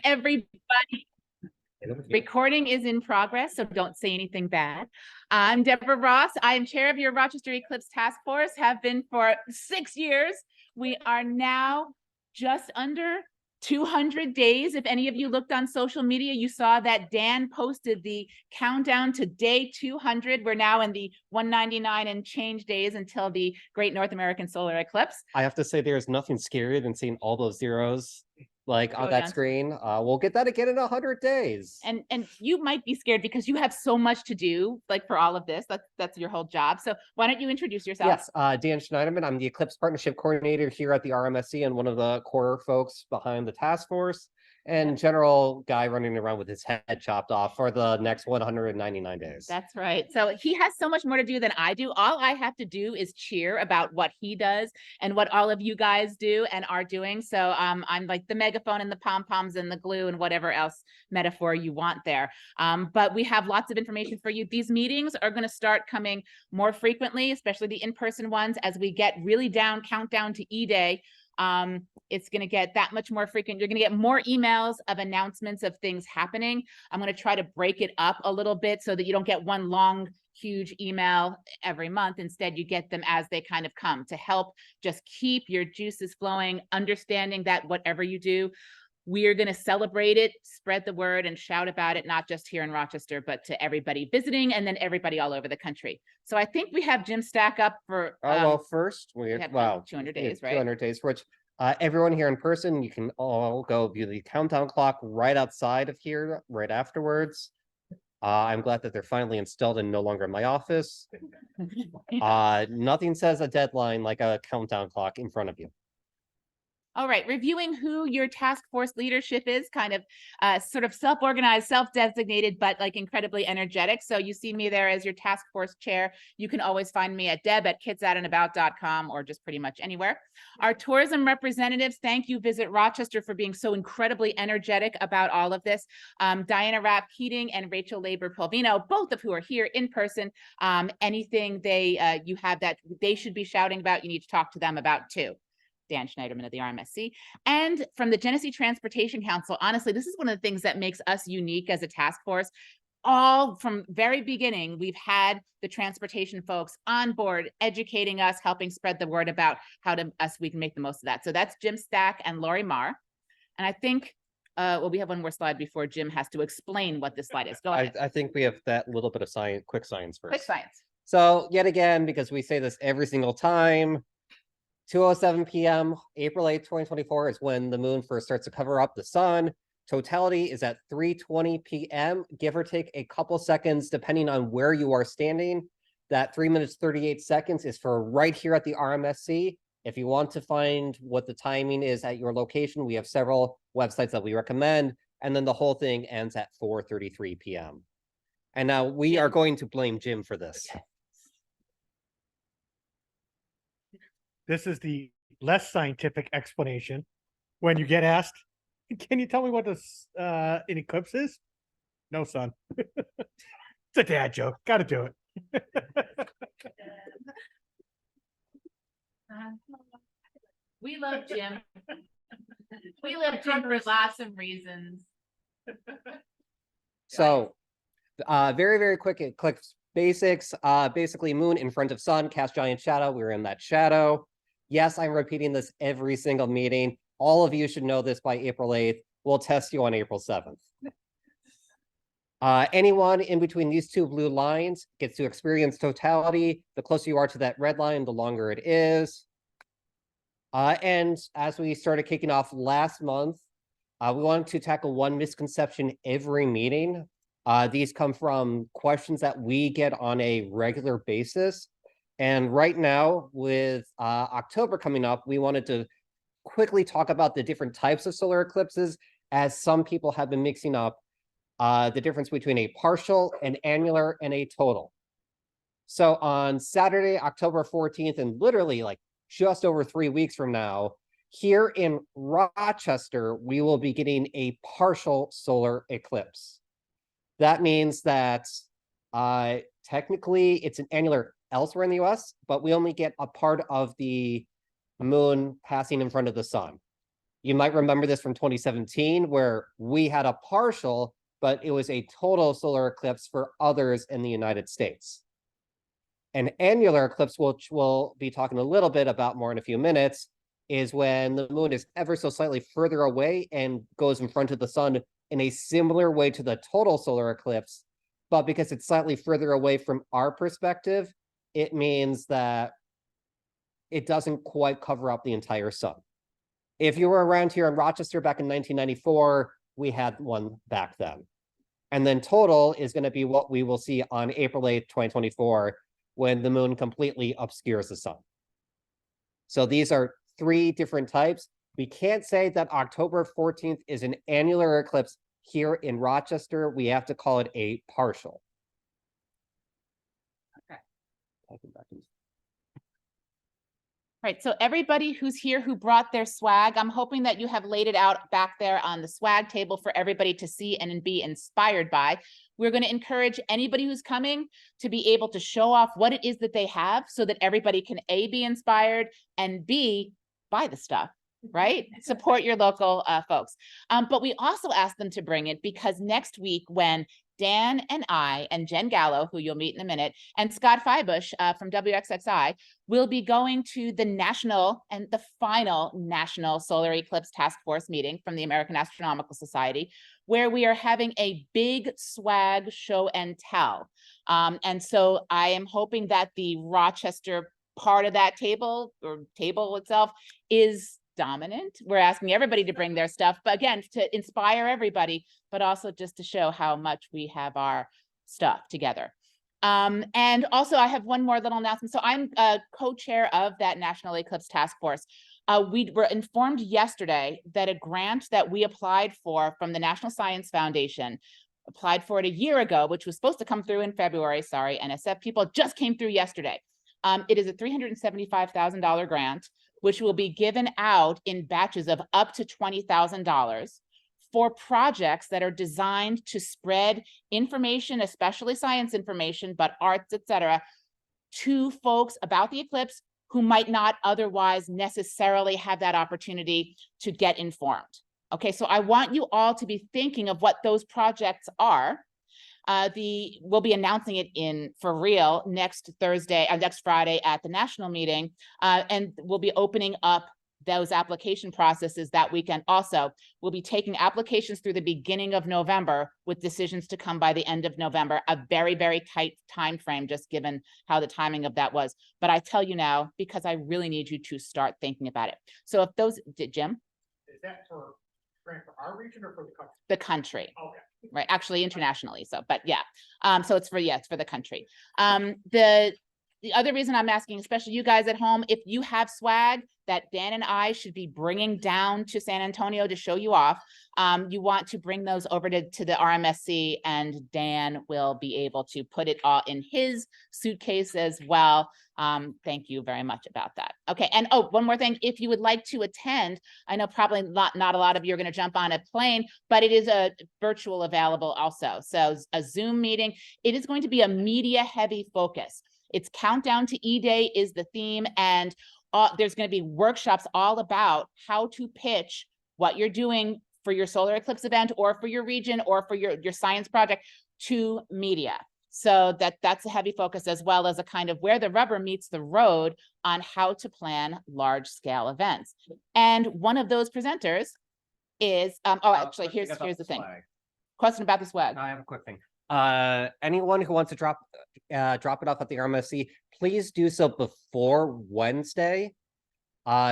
everybody. Recording is in progress, so don't say anything bad. I'm Deborah Ross. I am chair of your Rochester Eclipse Taskforce, have been for 6 years. We are now just under 200 days. If any of you looked on social media, you saw that Dan posted the countdown to day 200. We're now in the 199 and change days until the Great North American Solar Eclipse. I have to say, there's nothing scarier than seeing all those zeros like on that screen. We'll get that again in 100 days. And you might be scared because you have so much to do, like for all of this. That's your whole job. So why don't you introduce yourself? Yes, Dan Schneiderman. I'm the Eclipse Partnership Coordinator here at the RMSC and one of the core folks behind the task force, and general guy running around with his head chopped off for the next 199 days. That's right. So he has so much more to do than I do. All I have to do is cheer about what he does and what all of you guys do and are doing. So I'm like the megaphone and the pom-poms and the glue and whatever else metaphor you want there. But we have lots of information for you. These meetings are going to start coming more frequently, especially the in-person ones, as we get really countdown to E-Day. It's going to get that much more frequent. You're going to get more emails of announcements of things happening. I'm going to try to break it up a little bit so that you don't get one long, huge email every month. Instead, you get them as they kind of come to help just keep your juices flowing, understanding that whatever you do, we are going to celebrate it, spread the word, and shout about it, not just here in Rochester, but to everybody visiting and then everybody all over the country. So I think we have Jim Stack up for... well, first, we have 200 days, right? 200 days, which everyone here in person, you can all go view the countdown clock right outside of here, right afterwards. I'm glad that they're finally installed and no longer in my office. Nothing says a deadline like a countdown clock in front of you. All right, reviewing who your task force leadership is, kind of sort of self-organized, self-designated, but like incredibly energetic. So you see me there as your task force chair. You can always find me at deb@kidsatandabout.com or just pretty much anywhere. Our tourism representatives, thank you, Visit Rochester, for being so incredibly energetic about all of this. Diana Rapp Keating and Rachel Labor-Polvino, both of who are here in person. Anything you have that they should be shouting about, you need to talk to them about too. Dan Schneiderman of the RMSC. And from the Genesee Transportation Council, honestly, this is one of the things that makes us unique as a task force. All from very beginning, we've had the transportation folks on board, educating us, helping spread the word about how we can make the most of that. So that's Jim Stack and Lori Marr. And I think, well, we have one more slide before Jim has to explain what this slide is. Go ahead. I think we have that little bit of science, quick science first. Quick science. So yet again, because we say this every single time, 2:07 p.m., April 8th, 2024 is when the moon first starts to cover up the sun. Totality is at 3:20 p.m., give or take a couple seconds, depending on where you are standing. That 3 minutes, 38 seconds is for right here at the RMSC. If you want to find what the timing is at your location, we have several websites that we recommend. And then the whole thing ends at 4:33 p.m. And now we are going to blame Jim for this. This is the less scientific explanation. When you get asked, can you tell me what this an eclipse is? No, son. It's a dad joke. Got to do it. We love Jim. We love Jim for lots of reasons. So, very, very quick eclipse basics. Basically, moon in front of sun, cast giant shadow. We're in that shadow. Yes, I'm repeating this every single meeting. All of you should know this by April 8th. We'll test you on April 7th. Anyone in between these two blue lines gets to experience totality. The closer you are to that red line, the longer it is. And as we started kicking off last month, we wanted to tackle one misconception every meeting. These come from questions that we get on a regular basis. And right now, with October coming up, we wanted to quickly talk about the different types of solar eclipses, as some people have been mixing up the difference between a partial, an annular, and a total. So on Saturday, October 14th, and literally like just over 3 weeks from now, here in Rochester, we will be getting a partial solar eclipse. That means that technically it's an annular elsewhere in the US, but we only get a part of the moon passing in front of the sun. You might remember this from 2017, where we had a partial, but it was a total solar eclipse for others in the United States. An annular eclipse, which we'll be talking a little bit about more in a few minutes, is when the moon is ever so slightly further away and goes in front of the sun in a similar way to the total solar eclipse. But because it's slightly further away from our perspective, it means that it doesn't quite cover up the entire sun. If you were around here in Rochester back in 1994, we had one back then. And then total is going to be what we will see on April 8th, 2024, when the moon completely obscures the sun. So these are 3 different types. We can't say that October 14th is an annular eclipse here in Rochester. We have to call it a partial. Okay. Right, so everybody who's here who brought their swag, I'm hoping that you have laid it out back there on the swag table for everybody to see and be inspired by. We're going to encourage anybody who's coming to be able to show off what it is that they have so that everybody can A, be inspired, and B, buy the stuff, right? Support your local folks. But we also asked them to bring it because next week when Dan and I and Jen Gallo, who you'll meet in a minute, and Scott Feibush from WXXI will be going to the national and the final National Solar Eclipse Taskforce meeting from the American Astronomical Society, where we are having a big swag show and tell. And so I am hoping that the Rochester part of that table or table itself is dominant. We're asking everybody to bring their stuff, but again, to inspire everybody, but also just to show how much we have our stuff together. And also I have one more little announcement. So I'm co-chair of that National Eclipse Task Force. We were informed yesterday that a grant that we applied for from the National Science Foundation, applied for it a year ago, which was supposed to come through in February, sorry, NSF people, just came through yesterday. It is a $375,000 grant, which will be given out in batches of up to $20,000 for projects that are designed to spread information, especially science information, but arts, etc., to folks about the eclipse who might not otherwise necessarily have that opportunity to get informed. Okay, so I want you all to be thinking of what those projects are. We'll be announcing it for real next Friday at the national meeting, and we'll be opening up those application processes that weekend. Also, we'll be taking applications through the beginning of November with decisions to come by the end of November, a very, very tight time frame, just given how the timing of that was. But I tell you now, because I really need you to start thinking about it. So if those, Jim? Is that for our region or for the country? The country. Okay. Right, actually internationally, so, but yeah. So it's for the country. The other reason I'm asking, especially you guys at home, if you have swag that Dan and I should be bringing down to San Antonio to show you off, you want to bring those over to the RMSC, and Dan will be able to put it all in his suitcase as well. Thank you very much about that. Okay, and oh, one more thing, if you would like to attend, I know probably not a lot of you are going to jump on a plane, but it is a virtual available also. So a Zoom meeting, it is going to be a media heavy focus. It's Countdown to E-Day is the theme, and there's going to be workshops all about how to pitch what you're doing for your solar eclipse event or for your region or for your science project to media. So that's a heavy focus, as well as a kind of where the rubber meets the road on how to plan large scale events. And one of those presenters is, actually, here's the thing. Question about the swag. I have a quick thing. Anyone who wants to drop it off at the RMSC, please do so before Wednesday.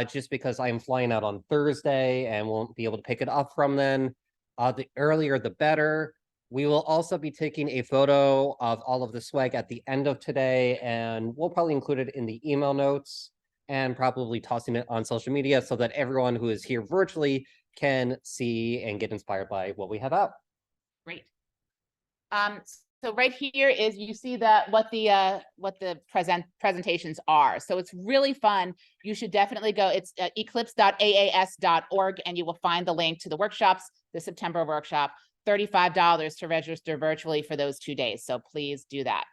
Just because I am flying out on Thursday and won't be able to pick it up from then. The earlier, the better. We will also be taking a photo of all of the swag at the end of today, and we'll probably include it in the email notes and probably tossing it on social media so that everyone who is here virtually can see and get inspired by what we have out. Great. So right here is, you see what the presentations are. So it's really fun. You should definitely go. It's eclipse.aas.org, and you will find the link to the workshops, the September workshop. $35 to register virtually for those 2 days. So please do that.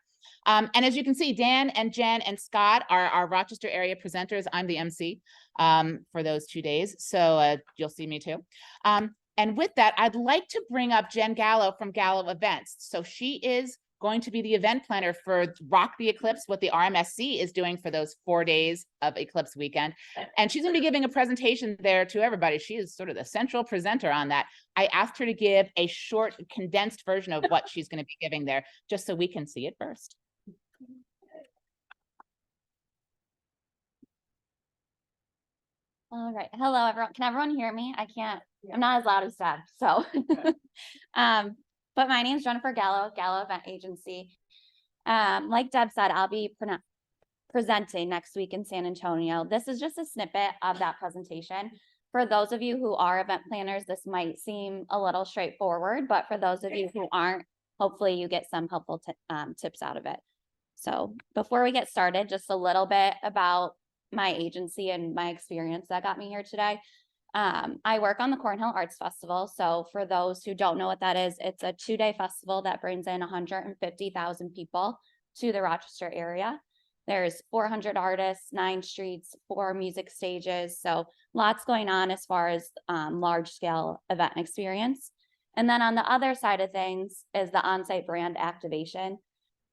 And as you can see, Dan and Jen and Scott are our Rochester area presenters. I'm the MC for those 2 days, so you'll see me too. And with that, I'd like to bring up Jen Gallo from Gallo Events. So she is going to be the event planner for Rock the Eclipse, what the RMSC is doing for those 4 days of Eclipse weekend. And she's going to be giving a presentation there to everybody. She is sort of the central presenter on that. I asked her to give a short, condensed version of what she's going to be giving there, just so we can see it first. All right. Hello, everyone. Can everyone hear me? I'm not as loud as Deb, so. But my name is Jennifer Gallo, Gallo Event Agency. Like Deb said, I'll be presenting next week in San Antonio. This is just a snippet of that presentation. For those of you who are event planners, this might seem a little straightforward, but for those of you who aren't, hopefully you get some helpful tips out of it. So before we get started, just a little bit about my agency and my experience that got me here today. I work on the Cornhill Arts Festival. So for those who don't know what that is, it's a 2-day festival that brings in 150,000 people to the Rochester area. There's 400 artists, 9 streets, 4 music stages. So lots going on as far as large scale event experience. And then on the other side of things is the on-site brand activation.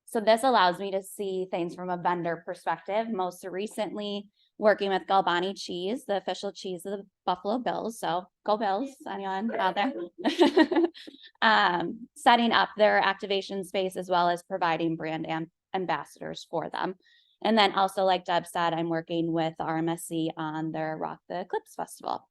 So this allows me to see things from a vendor perspective. Most recently, working with Galbani Cheese, the official cheese of the Buffalo Bills. So go Bills, anyone out there? Setting up their activation space as well as providing brand ambassadors for them. And then also, like Deb said, I'm working with RMSC on their Rock the Eclipse Festival.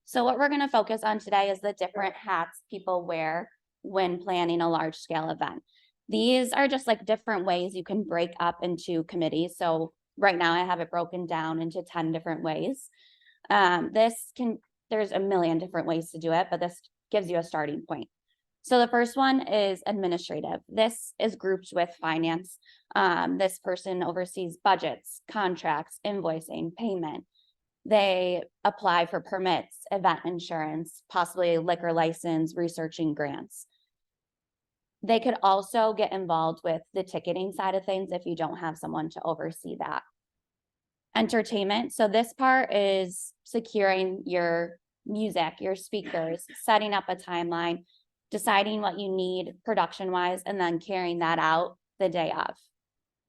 So what we're going to focus on today is the different hats people wear when planning a large scale event. These are just like different ways you can break up into committees. So right now I have it broken down into 10 different ways. There's a million different ways to do it, but this gives you a starting point. So the first one is administrative. This is grouped with finance. This person oversees budgets, contracts, invoicing, payment. They apply for permits, event insurance, possibly a liquor license, researching grants. They could also get involved with the ticketing side of things if you don't have someone to oversee that. Entertainment. So this part is securing your music, your speakers, setting up a timeline, deciding what you need production-wise, and then carrying that out the day of.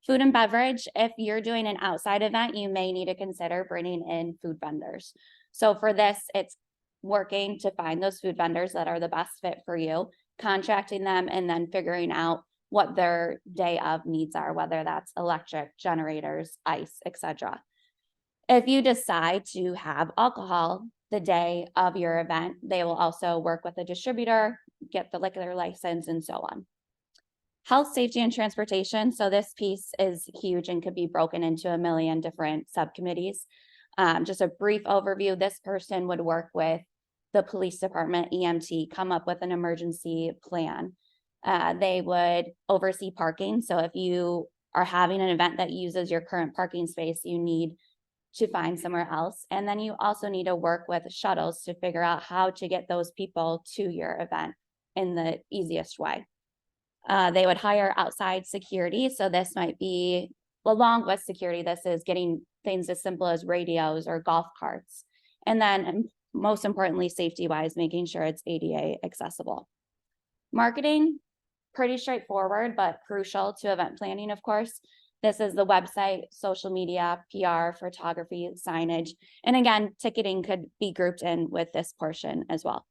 Food and beverage. If you're doing an outside event, you may need to consider bringing in food vendors. So for this, it's working to find those food vendors that are the best fit for you, contracting them, and then figuring out what their day of needs are, whether that's electric, generators, ice, etc. If you decide to have alcohol the day of your event, they will also work with a distributor, get the liquor license, and so on. Health, safety, and transportation. So this piece is huge and could be broken into a million different subcommittees. Just a brief overview, this person would work with the police department, EMT, come up with an emergency plan. They would oversee parking. So if you are having an event that uses your current parking space, you need to find somewhere else. And then you also need to work with shuttles to figure out how to get those people to your event in the easiest way. They would hire outside security. So this might be, along with security, this is getting things as simple as radios or golf carts. And then most importantly, safety-wise, making sure it's ADA accessible. Marketing, pretty straightforward, but crucial to event planning, of course. This is the website, social media, PR, photography, signage. And again, ticketing could be grouped in with this portion as well.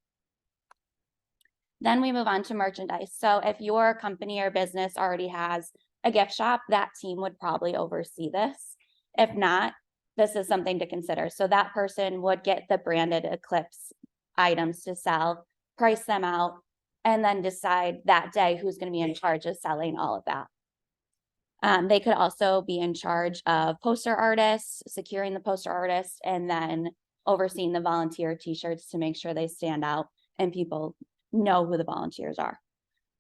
Then we move on to merchandise. So if your company or business already has a gift shop, that team would probably oversee this. If not, this is something to consider. So that person would get the branded Eclipse items to sell, price them out, and then decide that day who's going to be in charge of selling all of that. They could also be in charge of poster artists, securing the poster artists, and then overseeing the volunteer t-shirts to make sure they stand out and people know who the volunteers are.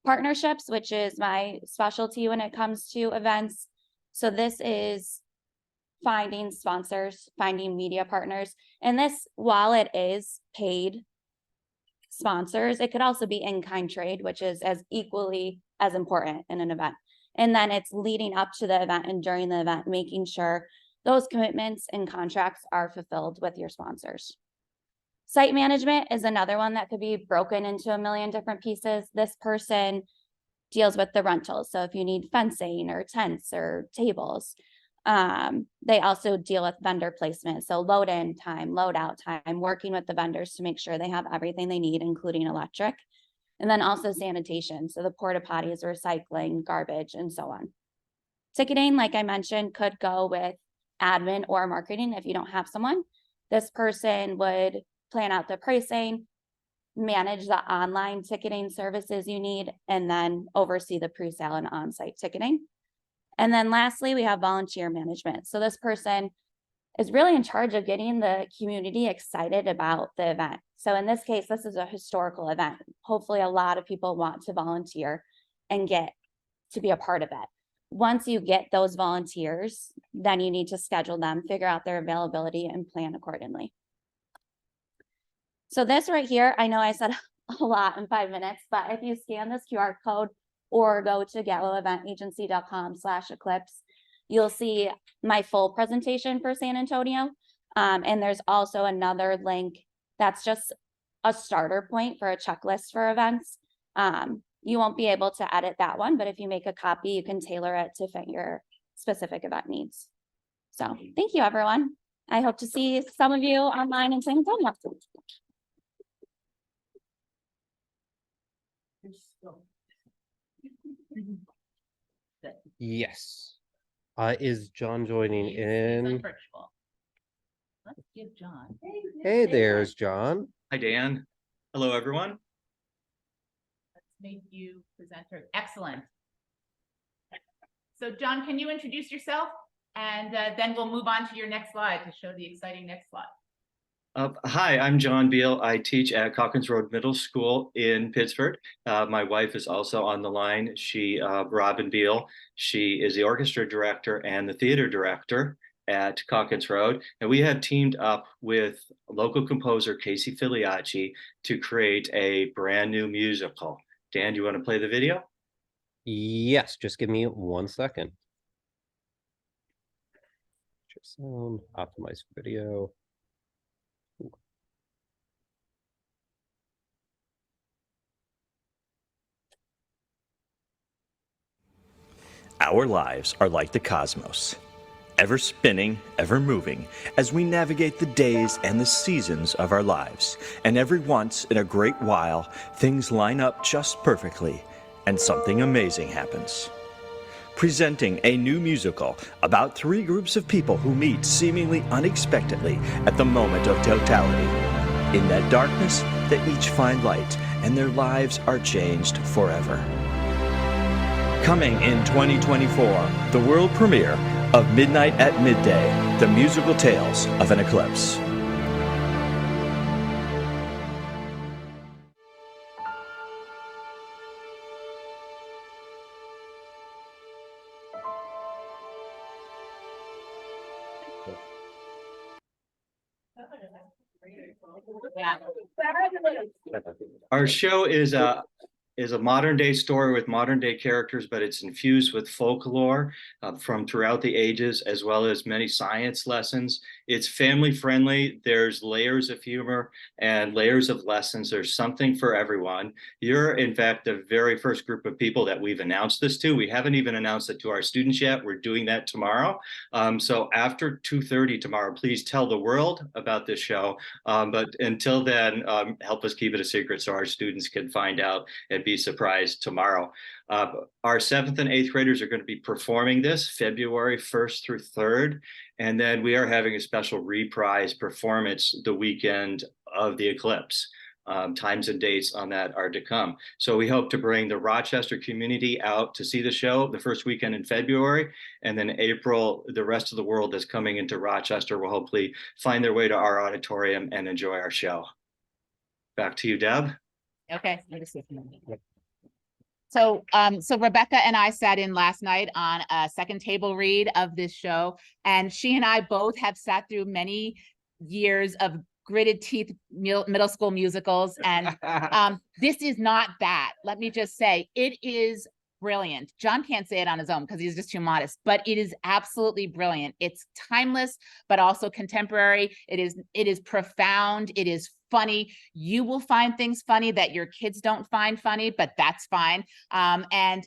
Partnerships, which is my specialty when it comes to events. So this is finding sponsors, finding media partners. And this, while it is paid sponsors, it could also be in-kind trade, which is as equally as important in an event. And then it's leading up to the event and during the event, making sure those commitments and contracts are fulfilled with your sponsors. Site management is another one that could be broken into a million different pieces. This person deals with the rentals. So if you need fencing or tents or tables, they also deal with vendor placement. So load in time, load out time, working with the vendors to make sure they have everything they need, including electric. And then also sanitation. So the porta potties, recycling, garbage, and so on. Ticketing, like I mentioned, could go with admin or marketing if you don't have someone. This person would plan out the pricing, manage the online ticketing services you need, and then oversee the pre-sale and on-site ticketing. And then lastly, we have volunteer management. So this person is really in charge of getting the community excited about the event. So in this case, this is a historical event. Hopefully a lot of people want to volunteer and get to be a part of it. Once you get those volunteers, then you need to schedule them, figure out their availability, and plan accordingly. So this right here, I know I said a lot in 5 minutes, but if you scan this QR code or go to galloeventagency.com/eclipse, you'll see my full presentation for San Antonio. And there's also another link that's just a starter point for a checklist for events. You won't be able to edit that one, but if you make a copy, you can tailor it to fit your specific event needs. So thank you, everyone. I hope to see some of you online in San Antonio. Yes. Is John joining in? Virtual. Let's give John. Hey, there's John. Hi, Dan. Hello, everyone. Let's make you presenter. Excellent. So John, can you introduce yourself? And then we'll move on to your next slide to show the exciting next slide. Hi, I'm John Beal. I teach at Calkins Road Middle School in Pittsford. My wife is also on the line. Robin Beal. She is the orchestra director and the theater director at Calkins Road. And we have teamed up with local composer Casey Filiacci to create a brand new musical. Dan, do you want to play the video? Yes, just give me 1 second. Sound, optimize video. Our lives are like the cosmos, ever spinning, ever moving, as we navigate the days and the seasons of our lives. And every once in a great while, things line up just perfectly, and something amazing happens. Presenting a new musical about 3 groups of people who meet seemingly unexpectedly at the moment of totality. In that darkness, they each find light, and their lives are changed forever. Coming in 2024, the world premiere of Midnight at Midday, the musical tales of an eclipse. Yeah. Our show is a modern day story with modern day characters, but it's infused with folklore from throughout the ages, as well as many science lessons. It's family friendly. There's layers of humor and layers of lessons. There's something for everyone. You're, in fact, the very first group of people that we've announced this to. We haven't even announced it to our students yet. We're doing that tomorrow. So after 2:30 tomorrow, please tell the world about this show. But until then, help us keep it a secret so our students can find out and be surprised tomorrow. Our 7th and 8th graders are going to be performing this February 1st through 3rd. And then we are having a special reprise performance the weekend of the eclipse. Times and dates on that are to come. So we hope to bring the Rochester community out to see the show the first weekend in February. And then April, the rest of the world that's coming into Rochester will hopefully find their way to our auditorium and enjoy our show. Back to you, Deb. Okay. So Rebecca and I sat in last night on a second table read of this show, and she and I both have sat through many years of gritted teeth middle school musicals, and this is not that. Let me just say, it is brilliant. John can't say it on his own because he's just too modest, but it is absolutely brilliant. It's timeless, but also contemporary. It is profound. It is funny. You will find things funny that your kids don't find funny, but that's fine. And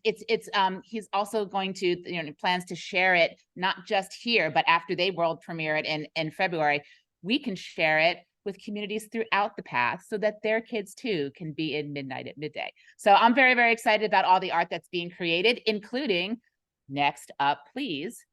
he's also going to, plans to share it, not just here, but after they world premiere it in February, we can share it with communities throughout the path so that their kids too can be in midnight at midday. So I'm very, very excited about all the art that's being created, including, next up, please.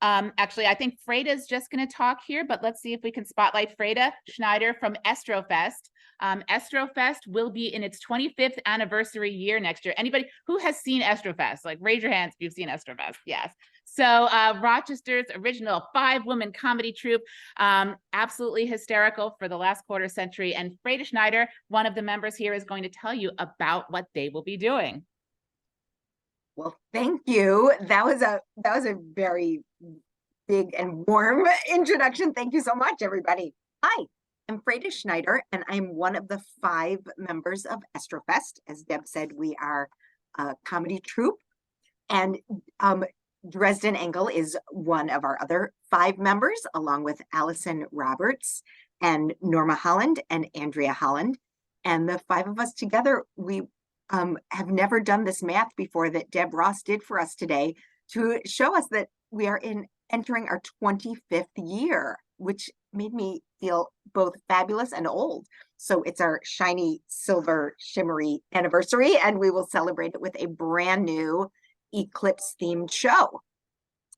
Actually, I think Freda's just going to talk here, but let's see if we can spotlight Freda Schneider from Estrofest. Estrofest will be in its 25th anniversary year next year. Anybody who has seen Estrofest, like raise your hands if you've seen Estrofest. Yes. So Rochester's original 5-woman comedy troupe, absolutely hysterical for the last quarter century. And Freda Schneider, one of the members here, is going to tell you about what they will be doing. Well, thank you. That was a very big and warm introduction. Thank you so much, everybody. Hi, I'm Freda Schneider, and I'm one of the 5 members of Estrofest. As Deb said, we are a comedy troupe, and Dresden Engel is one of our other 5 members, along with Allison Roberts and Norma Holland and Andrea Holland. And the 5 of us together, we have never done this math before that Deb Ross did for us today to show us that we are entering our 25th year, which made me feel both fabulous and old. So it's our shiny, silver, shimmery anniversary, and we will celebrate it with a brand new Eclipse themed show.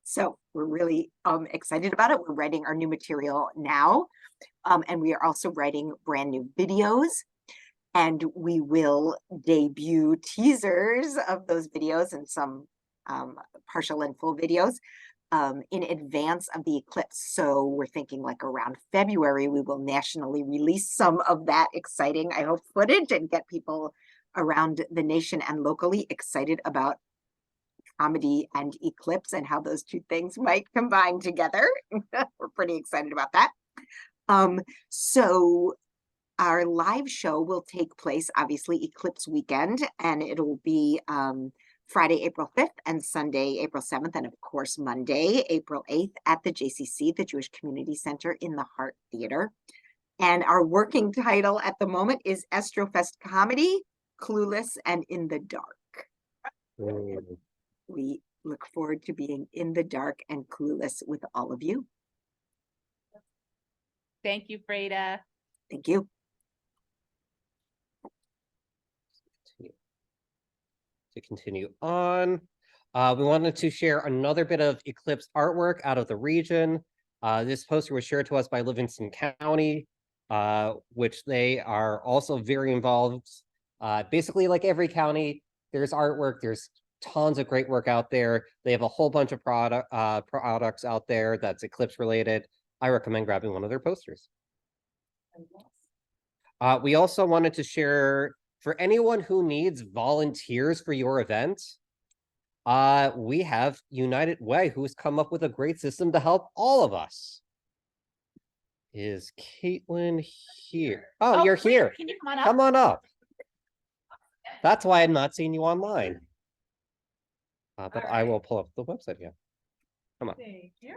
So we're really excited about it. We're writing our new material now, and we are also writing brand new videos. And we will debut teasers of those videos and some partial and full videos in advance of the eclipse. So we're thinking like around February, we will nationally release some of that exciting, I hope, footage and get people around the nation and locally excited about comedy and eclipse and how those two things might combine together. We're pretty excited about that. So our live show will take place, obviously, Eclipse weekend, and it'll be Friday, April 5th and Sunday, April 7th, and of course, Monday, April 8th at the JCC, the Jewish Community Center in the Hart Theater. And our working title at the moment is Estrofest Comedy, Clueless and in the Dark. We look forward to being in the dark and clueless with all of you. Thank you, Freda. Thank you. To continue on, we wanted to share another bit of Eclipse artwork out of the region. This poster was shared to us by Livingston County, which they are also very involved. Basically, like every county, there's artwork, there's tons of great work out there. They have a whole bunch of products out there that's Eclipse related. I recommend grabbing one of their posters. We also wanted to share, for anyone who needs volunteers for your event, we have United Way, who's come up with a great system to help all of us. Is Caitlin here? Oh, you're here. Can you come on up? Come on up. That's why I'm not seeing you online. But I will pull up the website again. Come on. Thank you.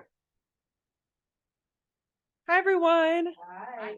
Hi, everyone. Hi.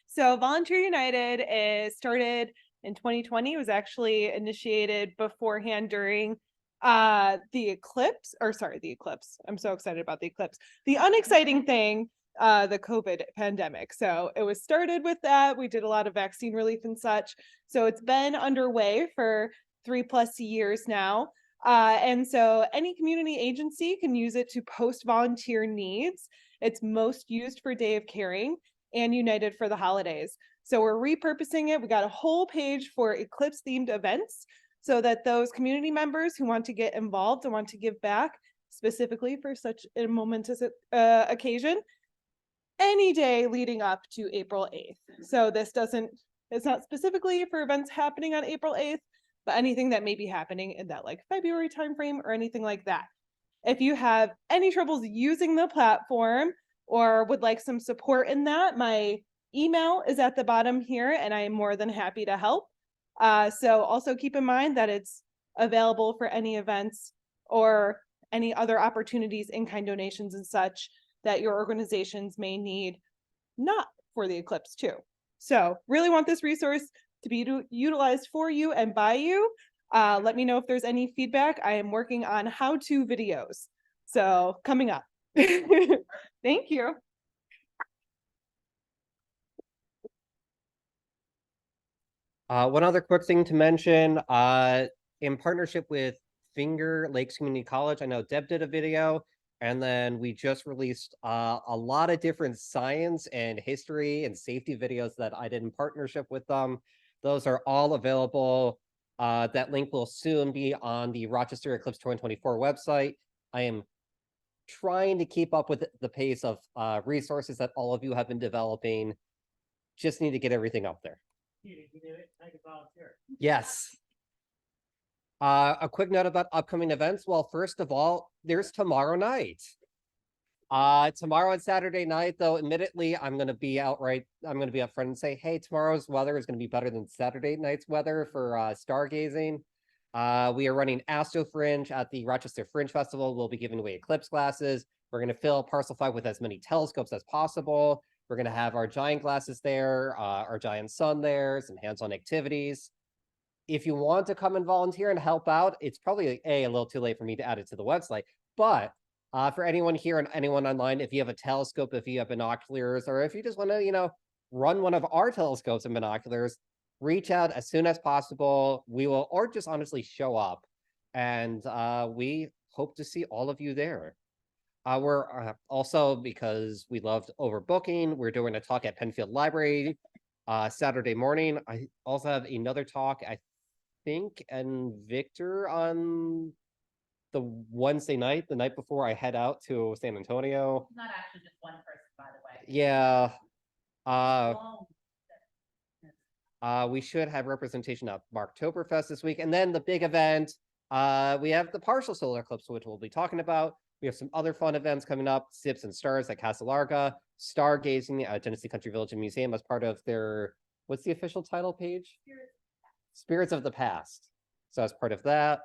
So Volunteer United is started in 2020. It was actually initiated beforehand during the eclipse. I'm so excited about the eclipse. The unexciting thing, the COVID pandemic. So it was started with that. We did a lot of vaccine relief and such. So it's been underway for 3+ years now. And so any community agency can use it to post volunteer needs. It's most used for Day of Caring and United for the holidays. So we're repurposing it. We got a whole page for Eclipse themed events so that those community members who want to get involved and want to give back specifically for such a momentous occasion, any day leading up to April 8th. So it's not specifically for events happening on April 8th, but anything that may be happening in that like February timeframe or anything like that. If you have any troubles using the platform or would like some support in that, my email is at the bottom here, and I am more than happy to help. So also keep in mind that it's available for any events or any other opportunities, in-kind donations and such that your organizations may need, not for the eclipse too. So really want this resource to be utilized for you and by you. Let me know if there's any feedback. I am working on how-to videos. So coming up. Thank you. One other quick thing to mention, in partnership with Finger Lakes Community College, I know Deb did a video, and then we just released a lot of different science and history and safety videos that I did in partnership with them. Those are all available. That link will soon be on the Rochester Eclipse 2024 website. I am trying to keep up with the pace of resources that all of you have been developing. Just need to get everything up there. Yes. A quick note about upcoming events. Well, first of all, there's tomorrow night. Tomorrow and Saturday night, though, admittedly, I'm going to be upfront and say, hey, tomorrow's weather is going to be better than Saturday night's weather for stargazing. We are running Astro Fringe at the Rochester Fringe Festival. We'll be giving away eclipse glasses. We're going to fill Parcel 5 with as many telescopes as possible. We're going to have our giant glasses there, our giant sun there, some hands-on activities. If you want to come and volunteer and help out, it's probably a little too late for me to add it to the website. But for anyone here and anyone online, if you have a telescope, if you have binoculars, or if you just want to, run one of our telescopes and binoculars, reach out as soon as possible. We will, or just honestly show up. And we hope to see all of you there. We're also, because we loved overbooking, we're doing a talk at Penfield Library Saturday morning. I also have another talk, I think, and Victor on the Wednesday night, the night before I head out to San Antonio. It's not actually just one person, by the way. Yeah. We should have representation at Marktoberfest this week. And then the big event, we have the partial solar eclipse, which we'll be talking about. We have some other fun events coming up, Sips and Stars at Casa Larga, stargazing at Genesee Country Village and Museum as part of their, what's the official title page? Spirits of the Past. So as part of that,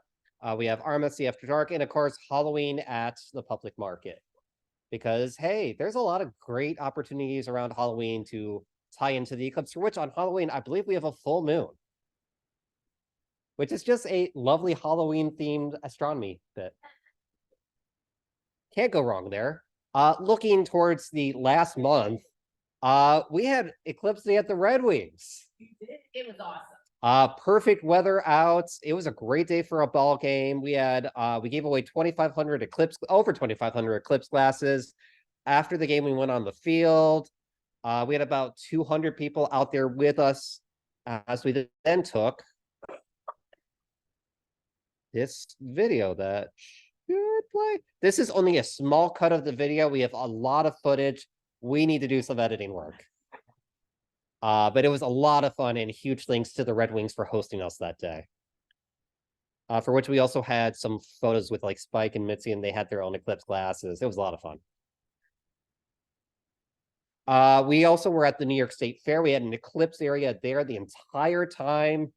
we have RMSC After Dark, and of course, Halloween at the public market. Because, hey, there's a lot of great opportunities around Halloween to tie into the eclipse, for which on Halloween, I believe we have a full moon, which is just a lovely Halloween-themed astronomy bit. Can't go wrong there. Looking towards the last month, we had Eclipse Day at the Red Wings. It was awesome. Perfect weather out. It was a great day for a ball game. We had we gave away over 2,500 eclipse glasses. After the game, we went on the field. We had about 200 people out there with us as we then took this video that should play. This is only a small cut of the video. We have a lot of footage. We need to do some editing work. But it was a lot of fun, and huge thanks to the Red Wings for hosting us that day. For which we also had some photos with like Spike and Mitzi, and they had their own eclipse glasses. It was a lot of fun. We also were at the New York State Fair. We had an eclipse area there the entire time.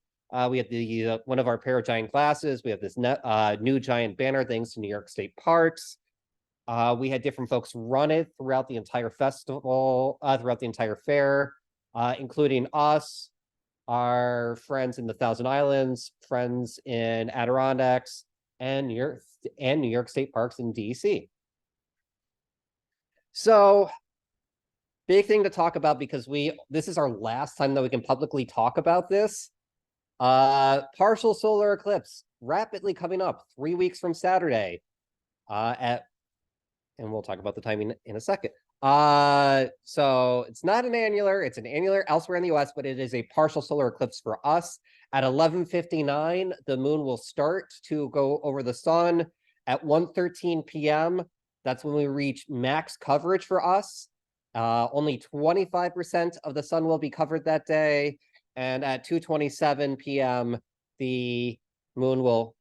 We had the one of our pair of giant glasses. We have this new giant banner thanks to New York State Parks. We had different folks run it throughout the entire festival, throughout the entire fair, including us, our friends in the Thousand Islands, friends in Adirondacks, and New York State Parks in DC. So, big thing to talk about, because this is our last time that we can publicly talk about this. Partial solar eclipse rapidly coming up 3 weeks from Saturday. And we'll talk about the timing in a second. So it's not an annular, it's an annular elsewhere in the US, but it is a partial solar eclipse for us. At 11:59, the moon will start to go over the sun. At 1:13 p.m., that's when we reach max coverage for us. Only 25% of the sun will be covered that day. And at 2:27 p.m., the moon will,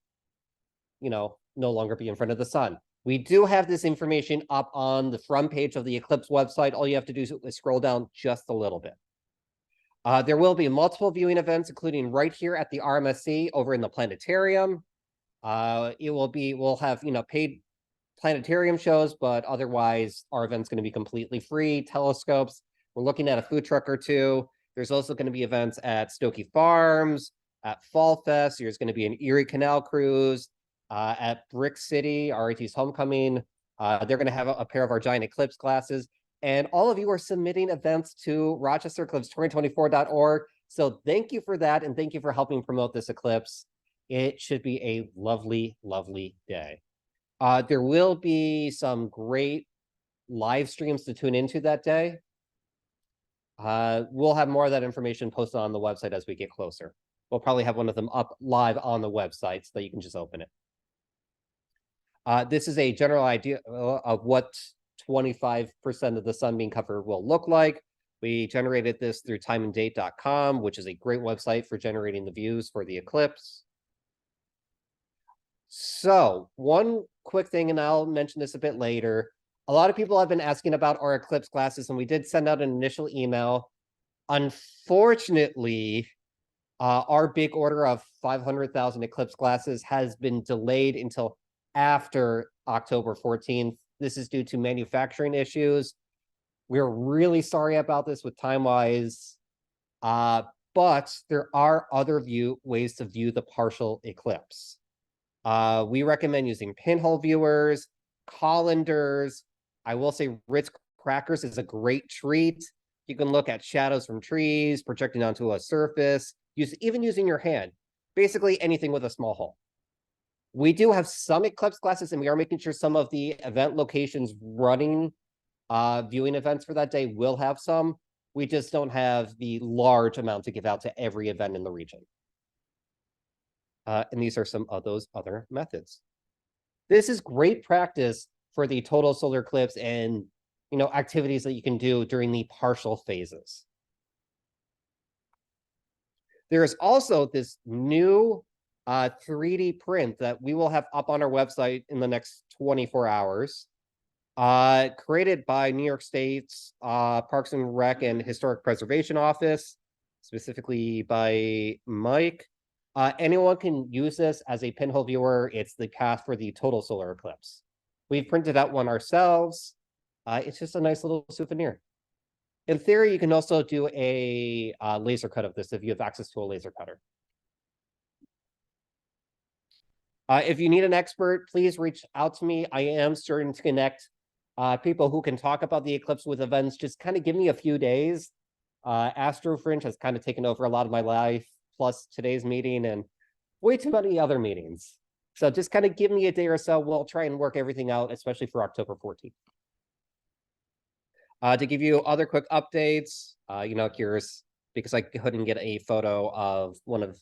no longer be in front of the sun. We do have this information up on the front page of the Eclipse website. All you have to do is scroll down just a little bit. There will be multiple viewing events, including right here at the RMSC over in the planetarium. We'll have, paid planetarium shows, but otherwise our event's going to be completely free. Telescopes. We're looking at a food truck or two. There's also going to be events at Stokey Farms, at Fall Fest. There's going to be an Erie Canal cruise, at Brick City, RIT's homecoming. They're going to have a pair of our giant eclipse glasses. And all of you are submitting events to RochesterEclipse2024.org. So thank you for that. And thank you for helping promote this eclipse. It should be a lovely, lovely day. There will be some great live streams to tune into that day. We'll have more of that information posted on the website as we get closer. We'll probably have one of them up live on the website so that you can just open it. This is a general idea of what 25% of the sun being covered will look like. We generated this through timeanddate.com, which is a great website for generating the views for the eclipse. So one quick thing, and I'll mention this a bit later. A lot of people have been asking about our eclipse glasses, and we did send out an initial email. Unfortunately, our big order of 500,000 eclipse glasses has been delayed until after October 14th. This is due to manufacturing issues. We're really sorry about this with time-wise, but there are other ways to view the partial eclipse. We recommend using pinhole viewers, colanders. I will say Ritz crackers is a great treat. You can look at shadows from trees, projecting onto a surface, even using your hand. Basically anything with a small hole. We do have some eclipse glasses, and we are making sure some of the event locations running viewing events for that day will have some. We just don't have the large amount to give out to every event in the region. And these are some of those other methods. This is great practice for the total solar eclipse and activities that you can do during the partial phases. There is also this new 3D print that we will have up on our website in the next 24 hours, created by New York State's Parks and Rec and Historic Preservation Office, specifically by Mike. Anyone can use this as a pinhole viewer. It's the path for the total solar eclipse. We've printed out one ourselves. It's just a nice little souvenir. In theory, you can also do a laser cut of this if you have access to a laser cutter. If you need an expert, please reach out to me. I am starting to connect people who can talk about the eclipse with events. Just kind of give me a few days. Astro Fringe has kind of taken over a lot of my life, plus today's meeting and way too many other meetings. So just kind of give me a day or so. We'll try and work everything out, especially for October 14th. To give you other quick updates, curious, because I couldn't get a photo of one of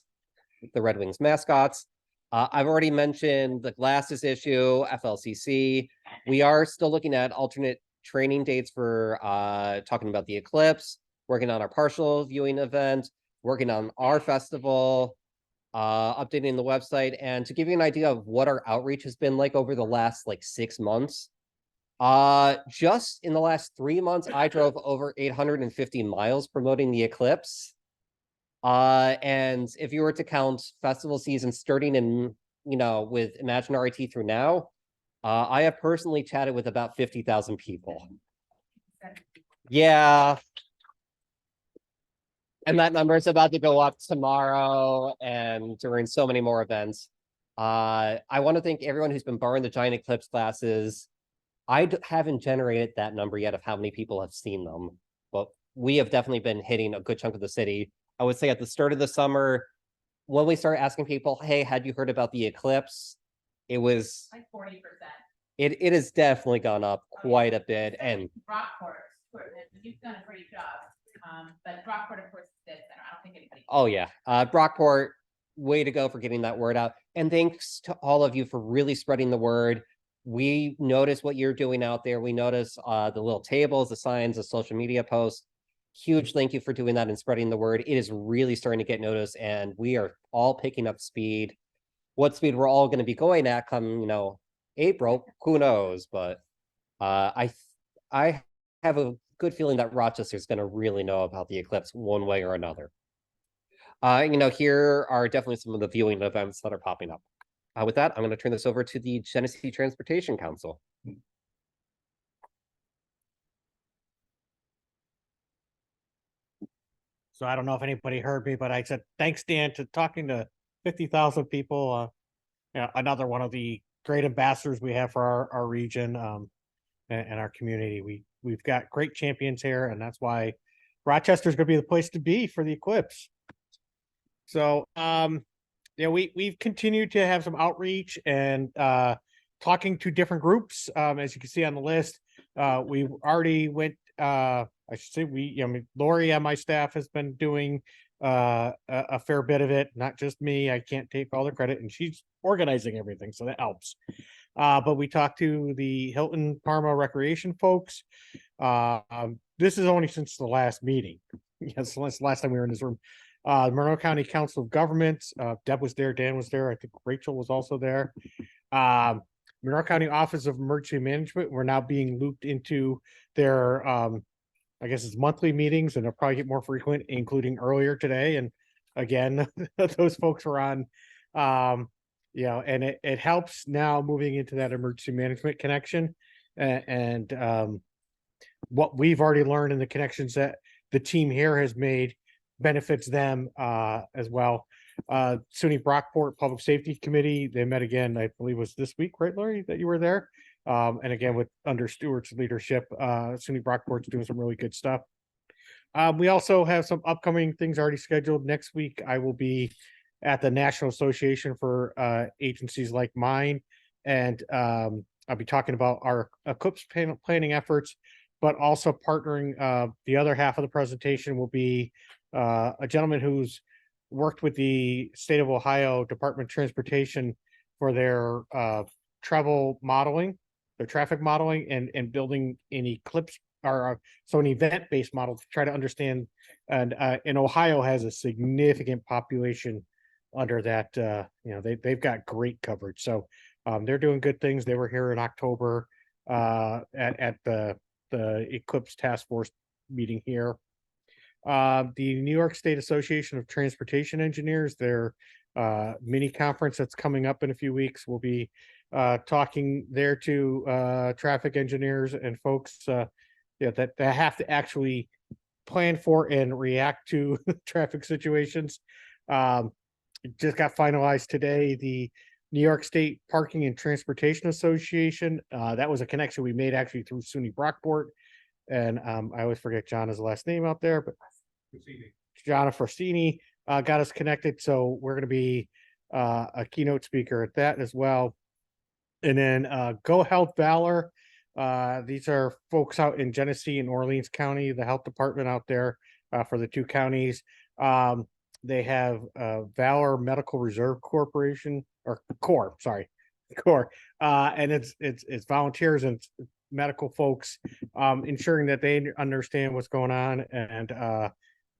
the Red Wings mascots. I've already mentioned the glasses issue, FLCC. We are still looking at alternate training dates for talking about the eclipse, working on our partial viewing event, working on our festival, updating the website. And to give you an idea of what our outreach has been like over the last 6 months, just in the last 3 months, I drove over 850 miles promoting the eclipse. And if you were to count festival season starting in, with Imagine RIT through now, I have personally chatted with about 50,000 people. Yeah. And that number is about to go up tomorrow and during so many more events. I want to thank everyone who's been borrowing the giant eclipse glasses. I haven't generated that number yet of how many people have seen them, but we have definitely been hitting a good chunk of the city. I would say at the start of the summer, when we started asking people, hey, had you heard about the eclipse? It was like 40%. It has definitely gone up quite a bit. And Brockport, you've done a great job. But Brockport, of course, is dead center. I don't think anybody. Oh yeah, Brockport, way to go for getting that word out. And thanks to all of you for really spreading the word. We notice what you're doing out there. We notice the little tables, the signs, the social media posts. Huge thank you for doing that and spreading the word. It is really starting to get noticed, and we are all picking up speed. What speed we're all going to be going at come, April, who knows? But I have a good feeling that Rochester's going to really know about the eclipse one way or another. Here are definitely some of the viewing events that are popping up. With that, I'm going to turn this over to the Genesee Transportation Council. So I don't know if anybody heard me, but I said, thanks, Dan, to talking to 50,000 people. Another one of the great ambassadors we have for our region and our community. We've got great champions here, and that's why Rochester's going to be the place to be for the eclipse. So, we've continued to have some outreach and talking to different groups. As you can see on the list, we already went. I should say Lori on my staff has been doing a fair bit of it. Not just me. I can't take all the credit, and she's organizing everything, so that helps. But we talked to the Hilton Parma Recreation folks. This is only since the last meeting. Yes, last time we were in this room. Monroe County Council of Governments. Deb was there. Dan was there. I think Rachel was also there. Monroe County Office of Emergency Management. We're now being looped into their, I guess it's monthly meetings, and they'll probably get more frequent, including earlier today. And again, those folks were on, and it helps now moving into that emergency management connection. And what we've already learned in the connections that the team here has made benefits them as well. SUNY Brockport Public Safety Committee, they met again, I believe was this week, right, Lori, that you were there? And again, under Stewart's leadership, SUNY Brockport's doing some really good stuff. We also have some upcoming things already scheduled. Next week, I will be at the National Association for Agencies Like Mine, and I'll be talking about our eclipse planning efforts, but also partnering. The other half of the presentation will be a gentleman who's worked with the state of Ohio Department of Transportation for their travel modeling, their traffic modeling, and building an eclipse or an event-based model to try to understand. And Ohio has a significant population under that. They've got great coverage, so they're doing good things. They were here in October at the Eclipse Taskforce meeting here. The New York State Association of Transportation Engineers, their mini conference that's coming up in a few weeks, will be talking there to traffic engineers and folks that have to actually plan for and react to traffic situations. It just got finalized today. The New York State Parking and Transportation Association, that was a connection we made actually through SUNY Brockport. And I always forget John's last name out there, but John Frostini got us connected. So we're going to be a keynote speaker at that as well. And then Go Health Valor. These are folks out in Genesee and Orleans County, the health department out there for the two counties. They have Valor Medical Reserve Corporation, or Corps, and it's volunteers and medical folks, ensuring that they understand what's going on.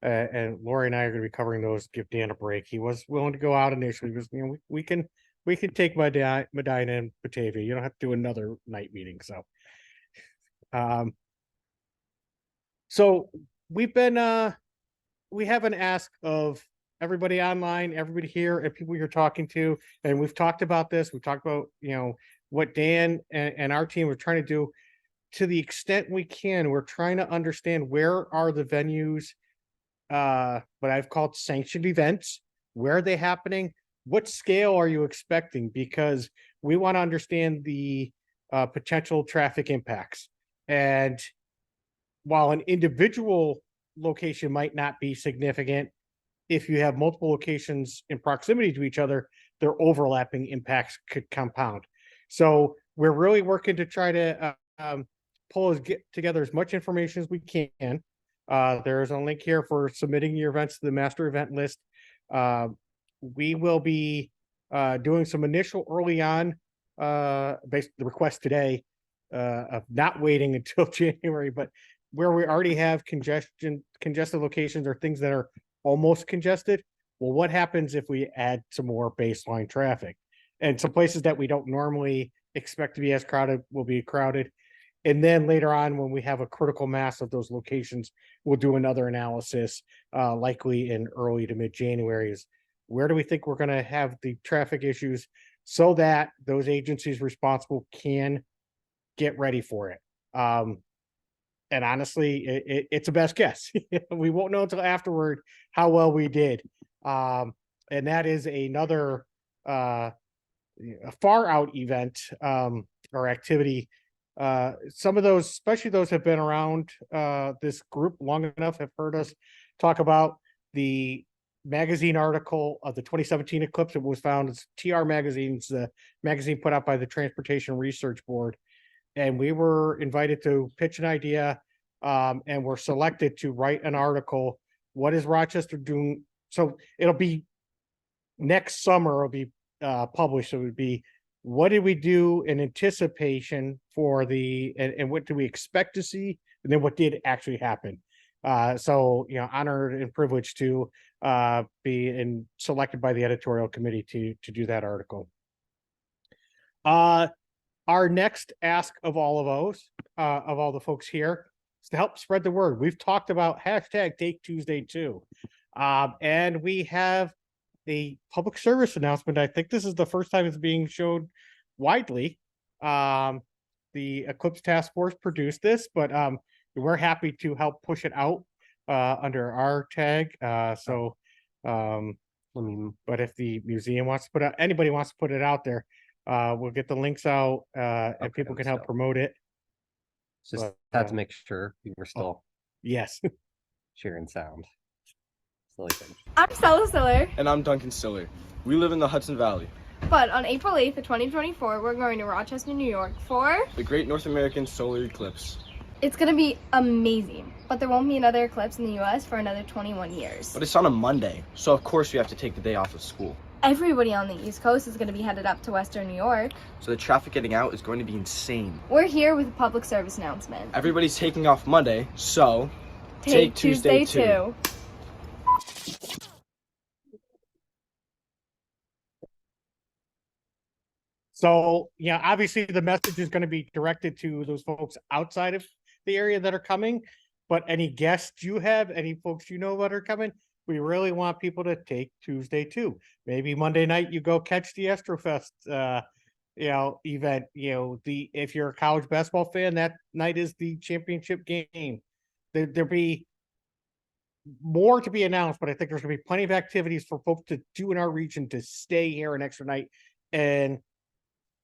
And Lori and I are going to be covering those. Give Dan a break. He was willing to go out initially. He was, we can take Medina and Batavia. You don't have to do another night meeting. So we've been we have an ask of everybody online, everybody here, and people you're talking to, and we've talked about this. We've talked about what Dan and our team are trying to do. To the extent we can, we're trying to understand where are the venues, what I've called sanctioned events, where are they happening, what scale are you expecting, because we want to understand the potential traffic impacts. And while an individual location might not be significant, if you have multiple locations in proximity to each other, their overlapping impacts could compound. So we're really working to try to get together as much information as we can. There's a link here for submitting your events to the master event list. We will be doing some initial early on, based the request today of not waiting until January, but where we already have congested locations or things that are almost congested. Well, what happens if we add some more baseline traffic and some places that we don't normally expect to be as crowded will be crowded. And then later on, when we have a critical mass of those locations, we'll do another analysis, likely in early to mid-January. Is where do we think we're going to have the traffic issues so that those agencies responsible can get ready for it. And honestly, it's a best guess. We won't know until afterward how well we did. And that is another a far out event or activity. Some of those, especially those have been around this group long enough, have heard us talk about the magazine article of the 2017 eclipse. It was found as TR Magazine's the magazine put out by the Transportation Research Board. And we were invited to pitch an idea and were selected to write an article. What is Rochester doing? So it'll be next summer, it'll be published. So it would be, what did we do in anticipation for the, and what do we expect to see? And then what did actually happen? So, you know, honored and privileged to be selected by the editorial committee to do that article. Our next ask of all of those, of all the folks here, is to help spread the word. We've talked about hashtag Take Tuesday too. And we have a public service announcement. I think this is the first time it's being shown widely. The Eclipse Taskforce produced this, but we're happy to help push it out under our tag. But if the museum wants to put out, anybody wants to put it out there, we'll get the links out and people can help promote it. Just had to make sure we were still yes sharing sound. Silly thing. I'm Stella Stiller. And I'm Duncan Stiller. We live in the Hudson Valley. But on April 8th of 2024, we're going to Rochester, New York for the Great North American Solar Eclipse. It's going to be amazing, but there won't be another eclipse in the US for another 21 years. But it's on a Monday, so of course we have to take the day off of school. Everybody on the East Coast is going to be headed up to Western New York. So the traffic getting out is going to be insane. We're here with a public service announcement. Everybody's taking off Monday, so take Tuesday too. So, yeah, obviously the message is going to be directed to those folks outside of the area that are coming, but any guests you have, any folks you know that are coming, we really want people to take Tuesday too. Maybe Monday night you go catch the Astrofest, event. If you're a college basketball fan, that night is the championship game. There'll be more to be announced, but I think there's going to be plenty of activities for folks to do in our region to stay here an extra night and,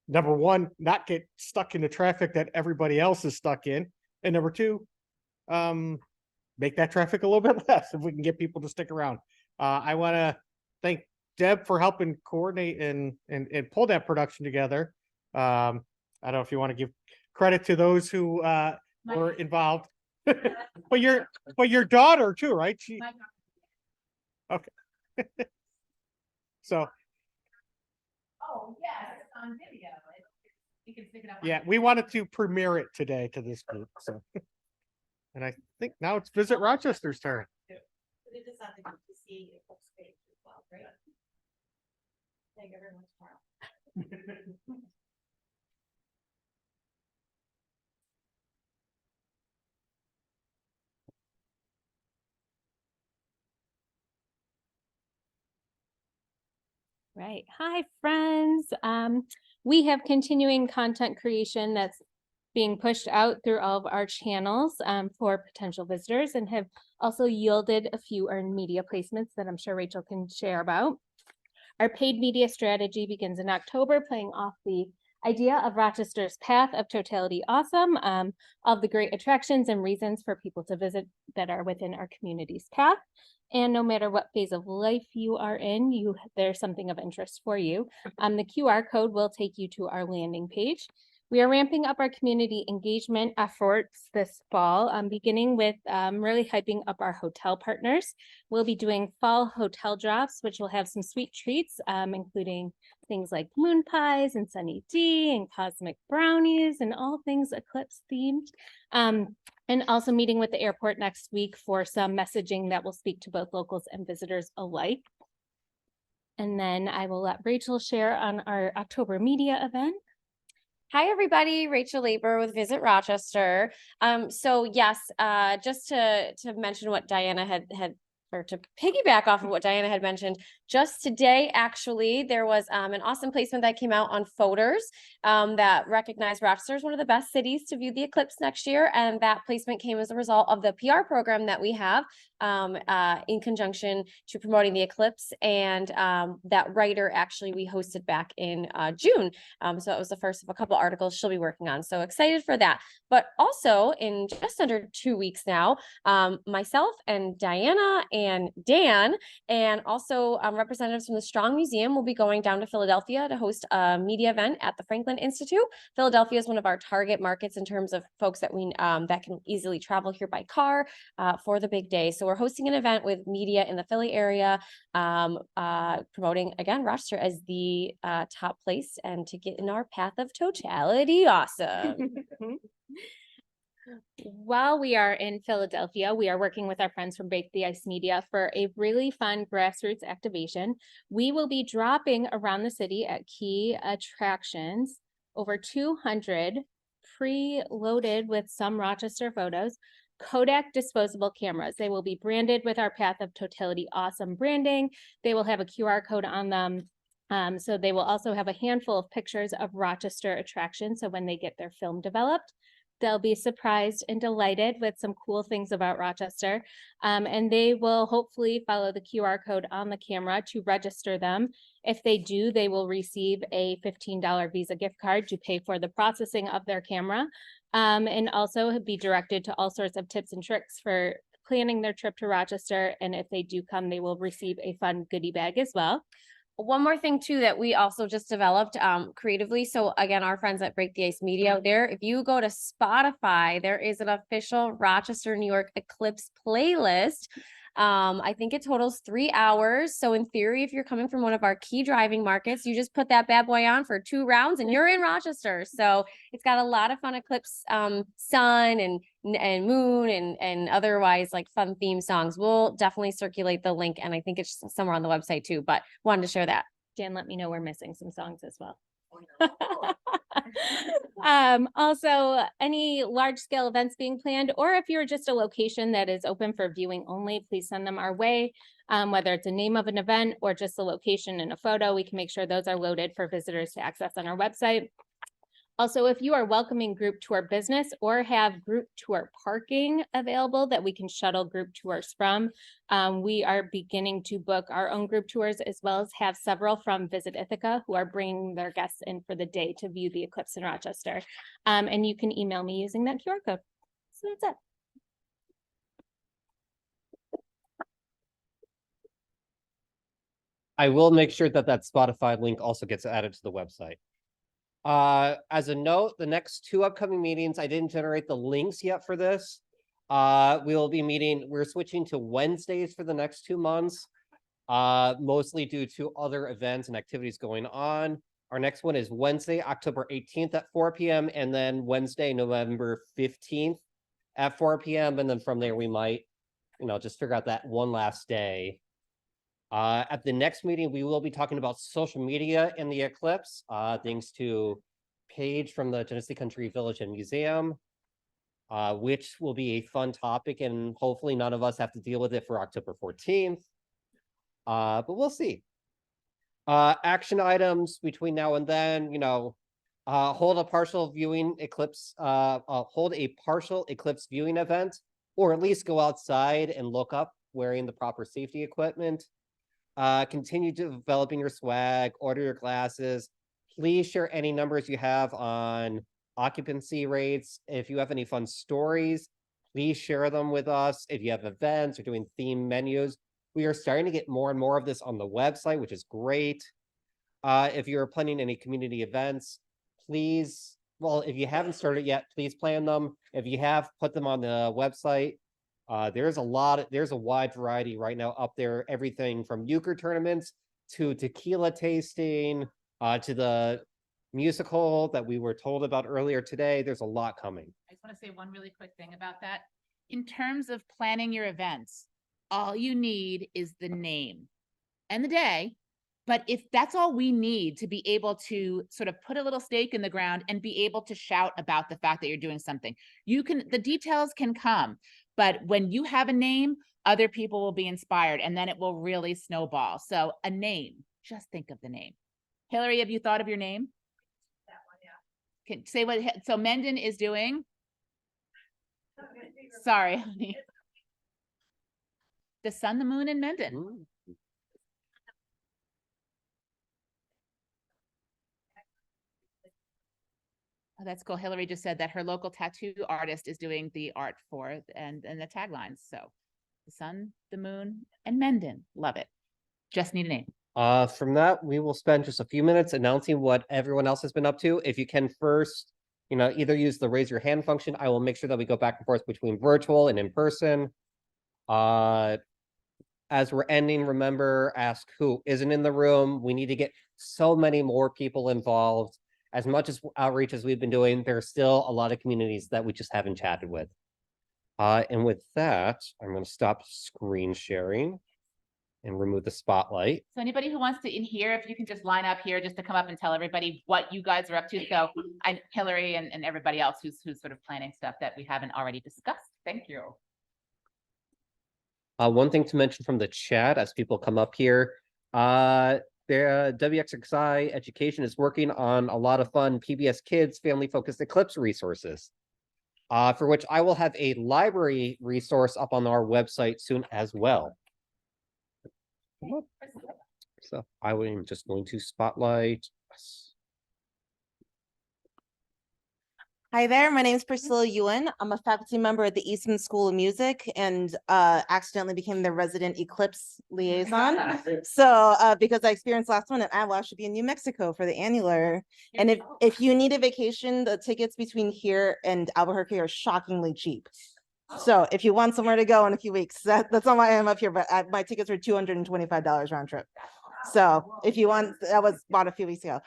number one, not get stuck in the traffic that everybody else is stuck in. And number two, make that traffic a little bit less if we can get people to stick around. I want to thank Deb for helping coordinate and pull that production together. I don't know if you want to give credit to those who were involved. but your daughter too, right? Okay. So. Oh, yes, it's on video. You can stick it up. Yeah, we wanted to premiere it today to this group. So, and I think now it's Visit Rochester's turn. But it is something to see if folks page as well, right? Thank everyone tomorrow. Right. Hi, friends. We have continuing content creation that's being pushed out through all of our channels for potential visitors, and have also yielded a few earned media placements that I'm sure Rachel can share about. Our paid media strategy begins in October, playing off the idea of Rochester's path of totality awesome, of the great attractions and reasons for people to visit that are within our community's path. And no matter what phase of life you are in, there's something of interest for you. The QR code will take you to our landing page. We are ramping up our community engagement efforts this fall, beginning with really hyping up our hotel partners. We'll be doing fall hotel drops, which will have some sweet treats, including things like moon pies and Sunny D and cosmic brownies and all things eclipse themed. And also meeting with the airport next week for some messaging that will speak to both locals and visitors alike. And then I will let Rachel share on our October media event. Hi, everybody. Rachel Labor with Visit Rochester. So yes, just to mention what Diana had or to piggyback off of what Diana had mentioned, just today, actually, there was an awesome placement that came out on Photos that recognized Rochester as one of the best cities to view the eclipse next year. And that placement came as a result of the PR program that we have in conjunction to promoting the eclipse. And that writer actually we hosted back in June. So it was the first of a couple articles she'll be working on. So excited for that. But also in just under 2 weeks now, myself and Diana and Dan, and also representatives from the Strong Museum will be going down to Philadelphia to host a media event at the Franklin Institute. Philadelphia is one of our target markets in terms of folks that we that can easily travel here by car for the big day. So we're hosting an event with media in the Philly area, promoting again Rochester as the top place and to get in our path of totality. Awesome. While we are in Philadelphia, we are working with our friends from Break the Ice Media for a really fun grassroots activation. We will be dropping around the city at key attractions, over 200 pre-loaded with some Rochester photos, Kodak disposable cameras. They will be branded with our Path of Totality Awesome branding. They will have a QR code on them. So they will also have a handful of pictures of Rochester attractions. So when they get their film developed, they'll be surprised and delighted with some cool things about Rochester. And they will hopefully follow the QR code on the camera to register them. If they do, they will receive a $15 Visa gift card to pay for the processing of their camera. And also be directed to all sorts of tips and tricks for planning their trip to Rochester. And if they do come, they will receive a fun goodie bag as well. One more thing too that we also just developed creatively. So again, our friends at Break the Ice Media there, if you go to Spotify, there is an official Rochester, New York Eclipse playlist. I think it totals 3 hours. So in theory, if you're coming from one of our key driving markets, you just put that bad boy on for 2 rounds and you're in Rochester. So it's got a lot of fun eclipse, sun and moon and otherwise like fun theme songs. We'll definitely circulate the link, and I think it's somewhere on the website too, but wanted to share that. Dan, let me know we're missing some songs as well. Also, any large scale events being planned, or if you're just a location that is open for viewing only, please send them our way. Whether it's a name of an event or just a location and a photo, we can make sure those are loaded for visitors to access on our website. Also, if you are welcoming group tour business or have group tour parking available that we can shuttle group tours from, we are beginning to book our own group tours, as well as have several from Visit Ithaca who are bringing their guests in for the day to view the eclipse in Rochester. And you can email me using that QR code. So that's it. I will make sure that that Spotify link also gets added to the website. As a note, the next 2 upcoming meetings, I didn't generate the links yet for this. We'll be meeting, we're switching to Wednesdays for the next 2 months, mostly due to other events and activities going on. Our next one is Wednesday, October 18th at 4 p.m. and then Wednesday, November 15th at 4 p.m. And then from there, we might, just figure out that one last day. At the next meeting, we will be talking about social media in the eclipse, thanks to Paige from the Genesee Country Village and Museum, which will be a fun topic, and hopefully none of us have to deal with it for October 14th. But we'll see. Action items between now and then, hold a partial eclipse viewing event, or at least go outside and look up wearing the proper safety equipment. Continue developing your swag, order your glasses. Please share any numbers you have on occupancy rates. If you have any fun stories, please share them with us. If you have events or doing theme menus, we are starting to get more and more of this on the website, which is great. If you're planning any community events, please, if you haven't started yet, please plan them. If you have, put them on the website. There's a wide variety right now up there, everything from euchre tournaments to tequila tasting, to the musical that we were told about earlier today. There's a lot coming. I just want to say one really quick thing about that. In terms of planning your events, all you need is the name and the day But if that's all we need to be able to sort of put a little stake in the ground and be able to shout about the fact that you're doing something, the details can come. But when you have a name, other people will be inspired, and then it will really snowball. So a name, just think of the name. Hillary, have you thought of your name? That one, yeah. Can say what, so Mendon is doing? Sorry, honey. The sun, the moon, and Mendon. Ooh. Oh, that's cool. Hillary just said that her local tattoo artist is doing the art for and the taglines. So the sun, the moon, and Mendon. Love it. Just need a name. From that, we will spend just a few minutes announcing what everyone else has been up to. If you can first, either use the raise your hand function. I will make sure that we go back and forth between virtual and in person. As we're ending, remember, ask who isn't in the room. We need to get so many more people involved. As much as outreach as we've been doing, there are still a lot of communities that we just haven't chatted with. And with that, I'm going to stop screen sharing and remove the spotlight. So anybody who wants to in here, if you can just line up here just to come up and tell everybody what you guys are up to. So I'm Hillary and everybody else who's sort of planning stuff that we haven't already discussed. Thank you. One thing to mention from the chat as people come up here, the WXXI Education is working on a lot of fun PBS Kids family-focused Eclipse resources, for which I will have a library resource up on our website soon as well. So I am just going to spotlight. Hi there, my name is Priscilla Ewan. I'm a faculty member at the Eastman School of Music and accidentally became the resident Eclipse liaison. So because I experienced last one and I should be in New Mexico for the annular. And if you need a vacation, the tickets between here and Albuquerque are shockingly cheap. So if you want somewhere to go in a few weeks, that's not why I'm up here, but my tickets were $225 round trip. So if you want, that was bought a few weeks ago.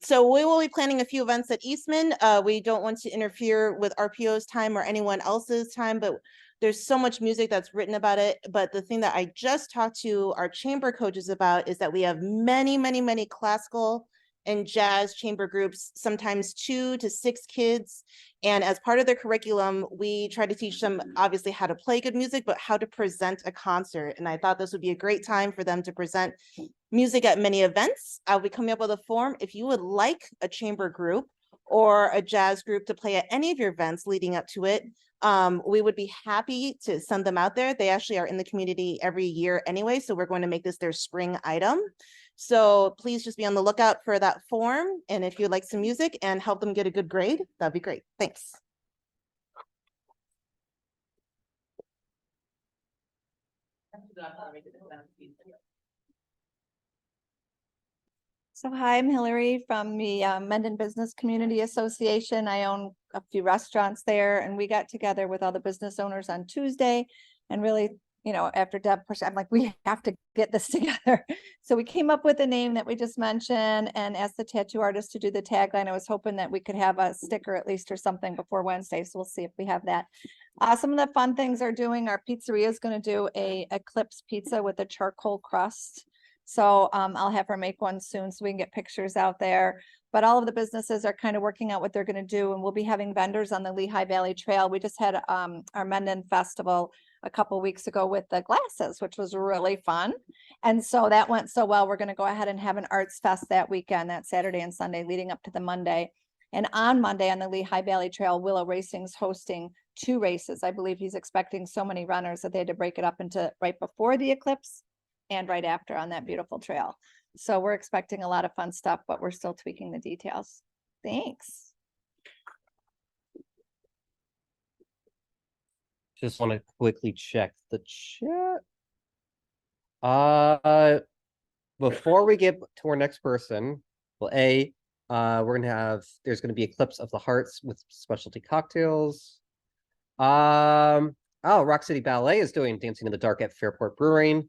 So we will be planning a few events at Eastman. We don't want to interfere with RPO's time or anyone else's time, but there's so much music that's written about it. But the thing that I just talked to our chamber coaches about is that we have many, many, many classical and jazz chamber groups, sometimes 2 to 6 kids. And as part of their curriculum, we try to teach them obviously how to play good music, but how to present a concert. And I thought this would be a great time for them to present music at many events. I'll be coming up with a form. If you would like a chamber group or a jazz group to play at any of your events leading up to it, we would be happy to send them out there. They actually are in the community every year anyway, so we're going to make this their spring item. So please just be on the lookout for that form. And if you'd like some music and help them get a good grade, that'd be great. Thanks. So hi, I'm Hillary from the Mendon Business Community Association. I own a few restaurants there, and we got together with all the business owners on Tuesday and really, after Deb pushed, I'm like, we have to get this together. So we came up with a name that we just mentioned and asked the tattoo artist to do the tagline. I was hoping that we could have a sticker at least or something before Wednesday. So we'll see if we have that. Some of the fun things are doing, our pizzeria is going to do a Eclipse pizza with a charcoal crust. So I'll have her make one soon so we can get pictures out there. But all of the businesses are kind of working out what they're going to do. And we'll be having vendors on the Lehigh Valley Trail. We just had our Mendon Festival a couple of weeks ago with the glasses, which was really fun. And so that went so well. We're going to go ahead and have an arts fest that weekend, that Saturday and Sunday leading up to the Monday. And on Monday on the Lehigh Valley Trail, Willow Racing's hosting 2 races. I believe he's expecting so many runners that they had to break it up into right before the eclipse and right after on that beautiful trail. So we're expecting a lot of fun stuff, but we're still tweaking the details. Thanks. Just want to quickly check the chat. Before we get to our next person, well, we're gonna have, there's gonna be Eclipse of the Hearts with specialty cocktails. Oh, Rock City Ballet is doing Dancing in the Dark at Fairport Brewing.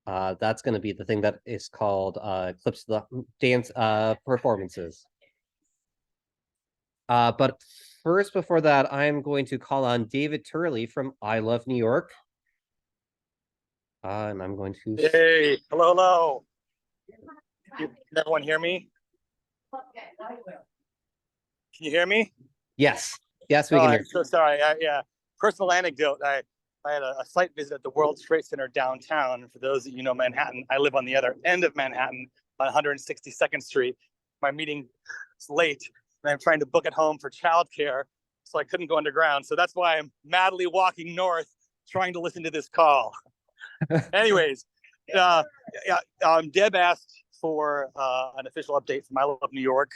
That's going to be the thing that is called Eclipse of the Dance performances. But first, before that, I'm going to call on David Turley from I Love New York. And I'm going to... Hey, hello. Can everyone hear me? Can you hear me? Yes. Yes, we can hear I'm so sorry. Yeah. Personal anecdote. I had a site visit at the World Trade Center downtown. And for those of you know Manhattan, I live on the other end of Manhattan on 162nd Street. My meeting is late and I'm trying to book at home for childcare. So I couldn't go underground. So that's why I'm madly walking north trying to listen to this call. Anyways, Deb asked for an official update from I Love New York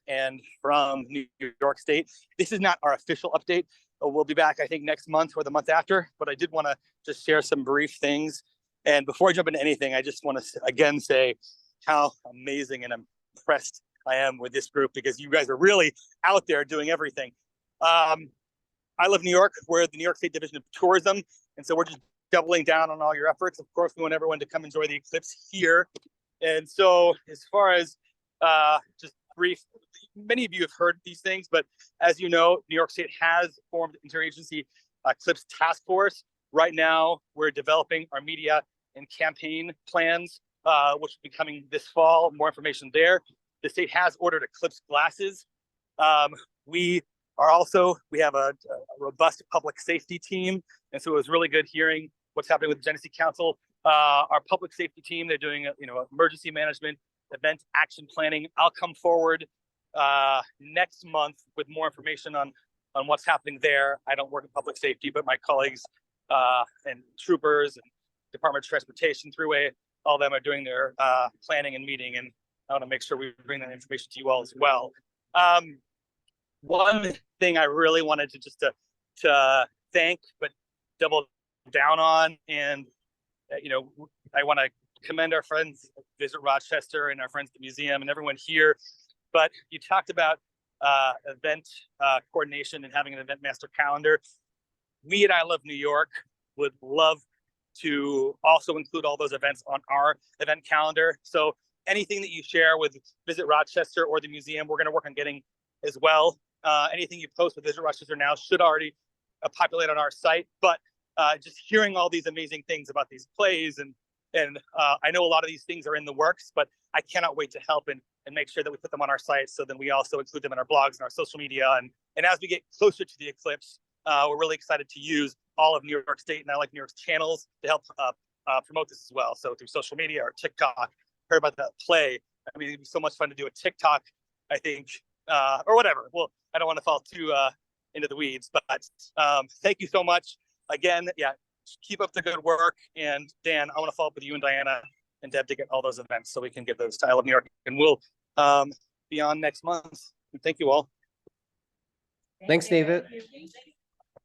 and from New York State. This is not our official update. We'll be back, I think, next month or the month after, but I did want to just share some brief things. And before I jump into anything, I just want to again say how amazing and impressed I am with this group, because you guys are really out there doing everything. I Love New York. We're the New York State Division of Tourism, and so we're just doubling down on all your efforts. Of course, we want everyone to come enjoy the eclipse here. And so as far as just brief, many of you have heard these things, but as you know, New York State has formed interagency Eclipse Taskforce. Right now, we're developing our media and campaign plans, which will be coming this fall. More information there. The state has ordered eclipse glasses. We have a robust public safety team, and so it was really good hearing what's happening with the Genesee Council. Our public safety team, they're doing emergency management, event action planning. I'll come forward next month with more information on what's happening there. I don't work in public safety, but my colleagues and troopers and Department of Transportation, Thruway, all of them are doing their planning and meeting, and I want to make sure we bring that information to you all as well. One thing I really wanted to just to thank, but double down on, and I want to commend our friends at Visit Rochester and our friends at the museum and everyone here. But you talked about event coordination and having an event master calendar. We at I Love New York would love to also include all those events on our event calendar. So anything that you share with Visit Rochester or the museum, we're going to work on getting as well. Anything you post with Visit Rochester now should already populate on our site. But just hearing all these amazing things about these plays, and I know a lot of these things are in the works, but I cannot wait to help and make sure that we put them on our site, so then we also include them in our blogs and our social media. And as we get closer to the eclipse, we're really excited to use all of New York State and I Like New York's channels to help promote this as well. So through social media or TikTok. Heard about that play. I mean, it'd be so much fun to do a TikTok, I think, or whatever. Well, I don't want to fall too into the weeds, but thank you so much. Again, yeah, keep up the good work. And Dan, I want to follow up with you and Diana and Deb to get all those events so we can get those to I Love New York. And we'll be on next month. And thank you all. Thanks, David.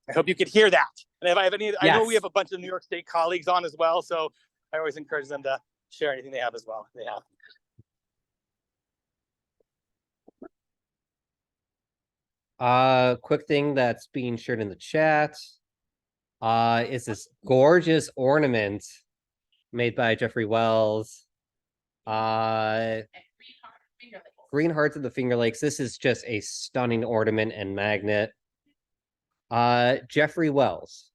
I hope you could hear that. And if I have any, Yes. I know we have a bunch of New York State colleagues on as well, so I always encourage them to share anything they have as well. They have. Quick thing that's being shared in the chat is this gorgeous ornament made by Jeffrey Wells. Green Hearts of the Finger Lakes. This is just a stunning ornament and magnet. Jeffrey Wells.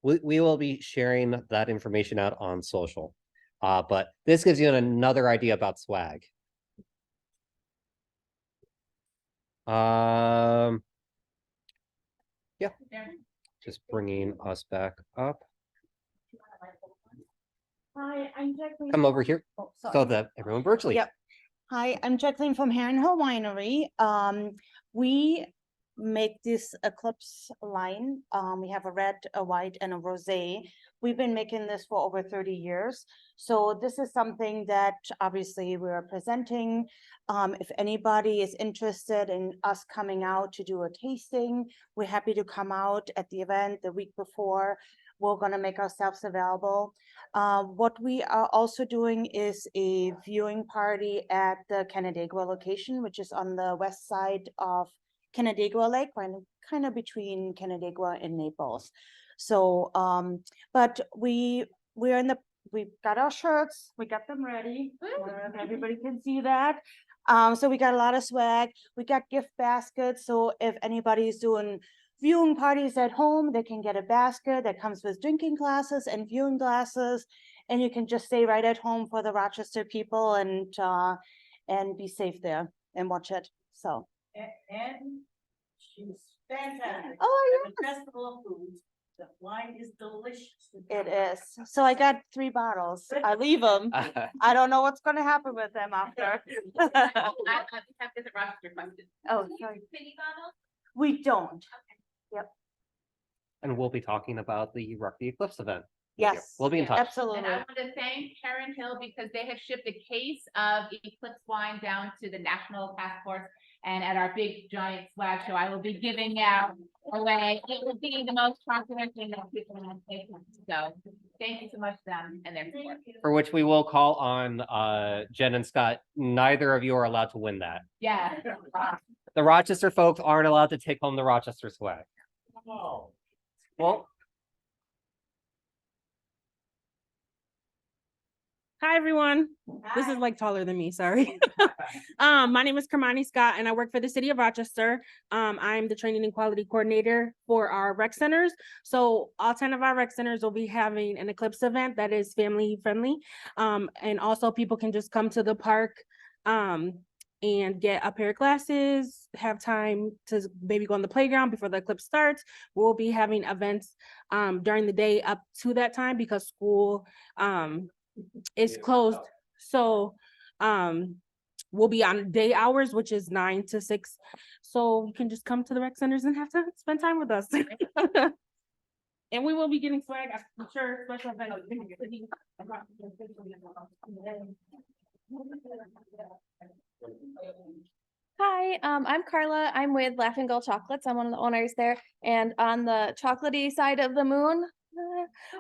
We will be sharing that information out on social. But this gives you another idea about swag. Yeah, just bringing us back up. Hi, I'm Jacqueline. Come over here Oh, so that everyone virtually. Yep. Hi, I'm Jacqueline from Heron Hill Winery. We make this eclipse line. We have a red, a white, and a rosé. We've been making this for over 30 years. So this is something that obviously we're presenting. If anybody is interested in us coming out to do a tasting, we're happy to come out at the event the week before. We're going to make ourselves available. What we are also doing is a viewing party at the Canandaigua location, which is on the west side of Canandaigua Lake, kind of between Canandaigua and Naples. So, but we've got our shirts, we got them ready. Everybody can see that. So we got a lot of swag. We got gift baskets. So if anybody's doing viewing parties at home. They can get a basket that comes with drinking glasses and viewing glasses. And you can just stay right at home for the Rochester people and be safe there and watch it. So. And she's fantastic. Oh, The Festival of Foods. The wine is delicious. It is. So I got 3 bottles. I leave them. I don't know what's going to happen with them after. I have Visit Rochester questions. Oh, sorry. We don't. Yep. And we'll be talking about the Rugby Eclipse event. Yes. We'll be in touch. Absolutely. And I want to thank Karen Hill because they have shipped a case of Eclipse wine down to the National Task Force. And at our big giant swag show, I will be giving out away. It will be the most popular thing that people want to take. So thank you so much to them and their support. For which we will call on Jen and Scott. Neither of you are allowed to win that. Yeah. The Rochester folks aren't allowed to take home the Rochester swag. Oh. Well, hi, everyone. This is like taller than me, sorry. My name is Kermani Scott, and I work for the city of Rochester. I'm the training and quality coordinator for our rec centers. So all 10 of our rec centers will be having an Eclipse event that is family friendly. And also people can just come to the park and get a pair of glasses, have time to maybe go on the playground before the eclipse starts. We'll be having events during the day up to that time because school is closed. So we'll be on day hours, which is 9 to 6. So you can just come to the rec centers and have to spend time with us. And we will be getting swag, I'm sure, special events. Hi, I'm Carla. I'm with Laughing Gull Chocolates. I'm one of the owners there. And on the chocolatey side of the moon,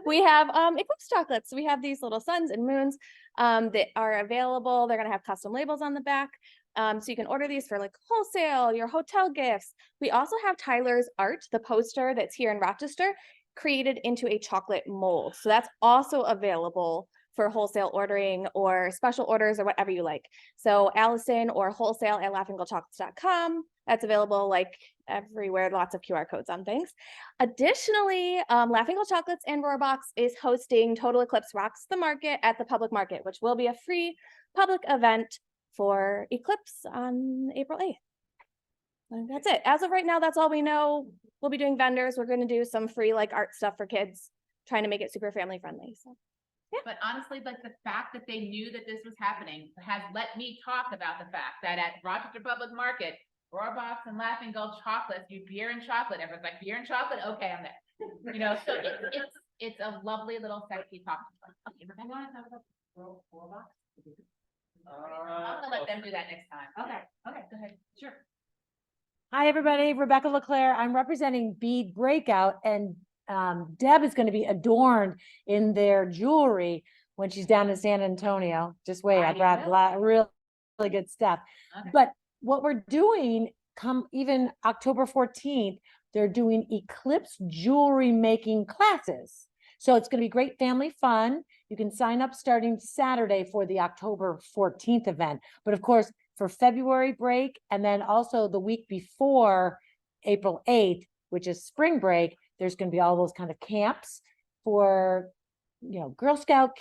we have Eclipse chocolates. We have these little suns and moons that are available. They're going to have custom labels on the back. So you can order these for like wholesale, your hotel gifts. We also have Tyler's art, the poster that's here in Rochester, created into a chocolate mold. So that's also available for wholesale ordering or special orders or whatever you like. So Allison or wholesale at laughinggullchocolates.com. That's available like everywhere, lots of QR codes on things. Additionally, Laughing Gull Chocolates and Roarbox is hosting Total Eclipse Rocks the Market at the public market, which will be a free public event for Eclipse on April 8th. And that's it. As of right now, that's all we know. We'll be doing vendors. We're going to do some free like art stuff for kids, trying to make it super family friendly. So. Yeah. But honestly, like the fact that they knew that this was happening has let me talk about the fact that at Rochester Public Market, Roarbox and Laughing Gull Chocolates, you beer and chocolate. Everyone's like, beer and chocolate? Okay, I'm there. You know, so it's a lovely little sexy talk. Okay, Rebecca, want to talk about Roarbox? I'm gonna let them do that next time. Okay, go ahead. Sure. Hi, everybody. Rebecca LeClaire. I'm representing Bead Breakout, and Deb is going to be adorned in their jewelry when she's down in San Antonio. Just wait, I brought really good stuff. Okay. But what we're doing, come even October 14th, they're doing Eclipse jewelry making classes. So it's going to be great family fun. You can sign up starting Saturday for the October 14th event. But of course, for February break, and then also the week before April 8th, which is spring break, there's going to be all those kind of camps for, you know, Girl Scout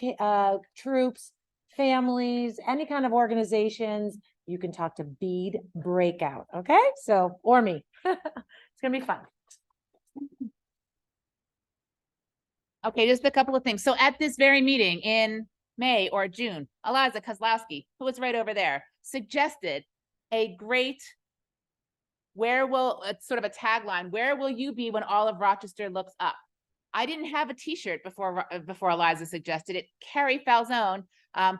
troops, families, any kind of organizations. You can talk to Bead Breakout. Okay. So, or me. It's going to be fun. Okay, just a couple of things. So at this very meeting in May or June, Eliza Kozlowski, who was right over there, suggested a great, it's sort of a tagline, where will you be when all of Rochester looks up? I didn't have a t-shirt before Eliza suggested it. Carrie Falzone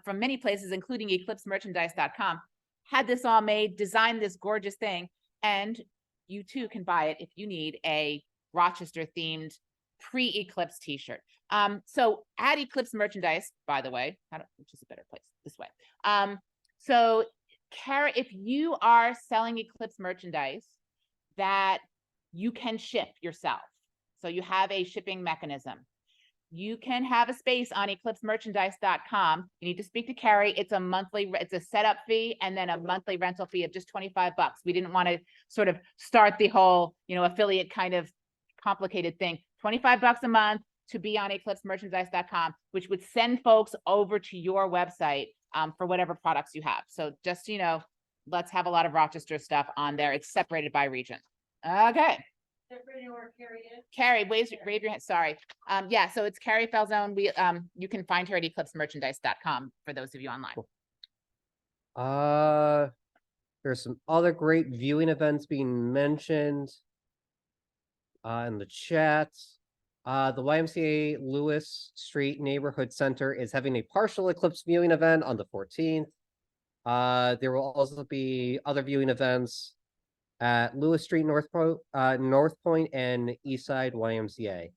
from many places, including eclipsemerchandise.com, had this all made, designed this gorgeous thing, and you too can buy it if you need a Rochester themed pre-eclipse t-shirt. So at Eclipse Merchandise, by the way, which is a better place this way. So Kara, if you are selling Eclipse merchandise that you can ship yourself, so you have a shipping mechanism, you can have a space on eclipsemerchandise.com. You need to speak to Carrie. It's a setup fee and then a monthly rental fee of just $25. We didn't want to sort of start the whole, affiliate kind of complicated thing. $25 a month to be on eclipsemerchandise.com, which would send folks over to your website for whatever products you have. So just, let's have a lot of Rochester stuff on there. It's separated by region. Okay. Carrie, wave your hand. Sorry. Yeah, so it's Carrie Falzone. You can find her at eclipsemerchandise.com for those of you online. There's some other great viewing events being mentioned in the chat. The YMCA Lewis Street Neighborhood Center is having a partial eclipse viewing event on the 14th. There will also be other viewing events at Lewis Street, North Point, and Eastside YMCA.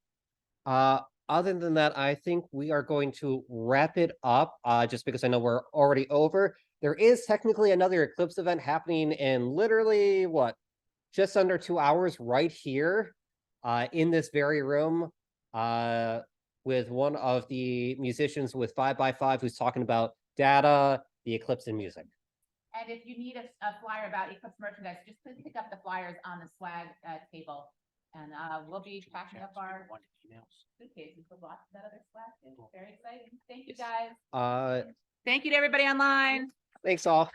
Other than that, I think we are going to wrap it up just because I know we're already over. There is technically another eclipse event happening in literally, just under 2 hours right here in this very room with one of the musicians with 5x5 who's talking about data, the eclipse, and music. And if you need a flyer about Eclipse merchandise, just please pick up the flyers on the swag table. And we'll be packing up our suitcases with lots of that other swag too. Very exciting. Thank you guys. Thank you to everybody online. Thanks all.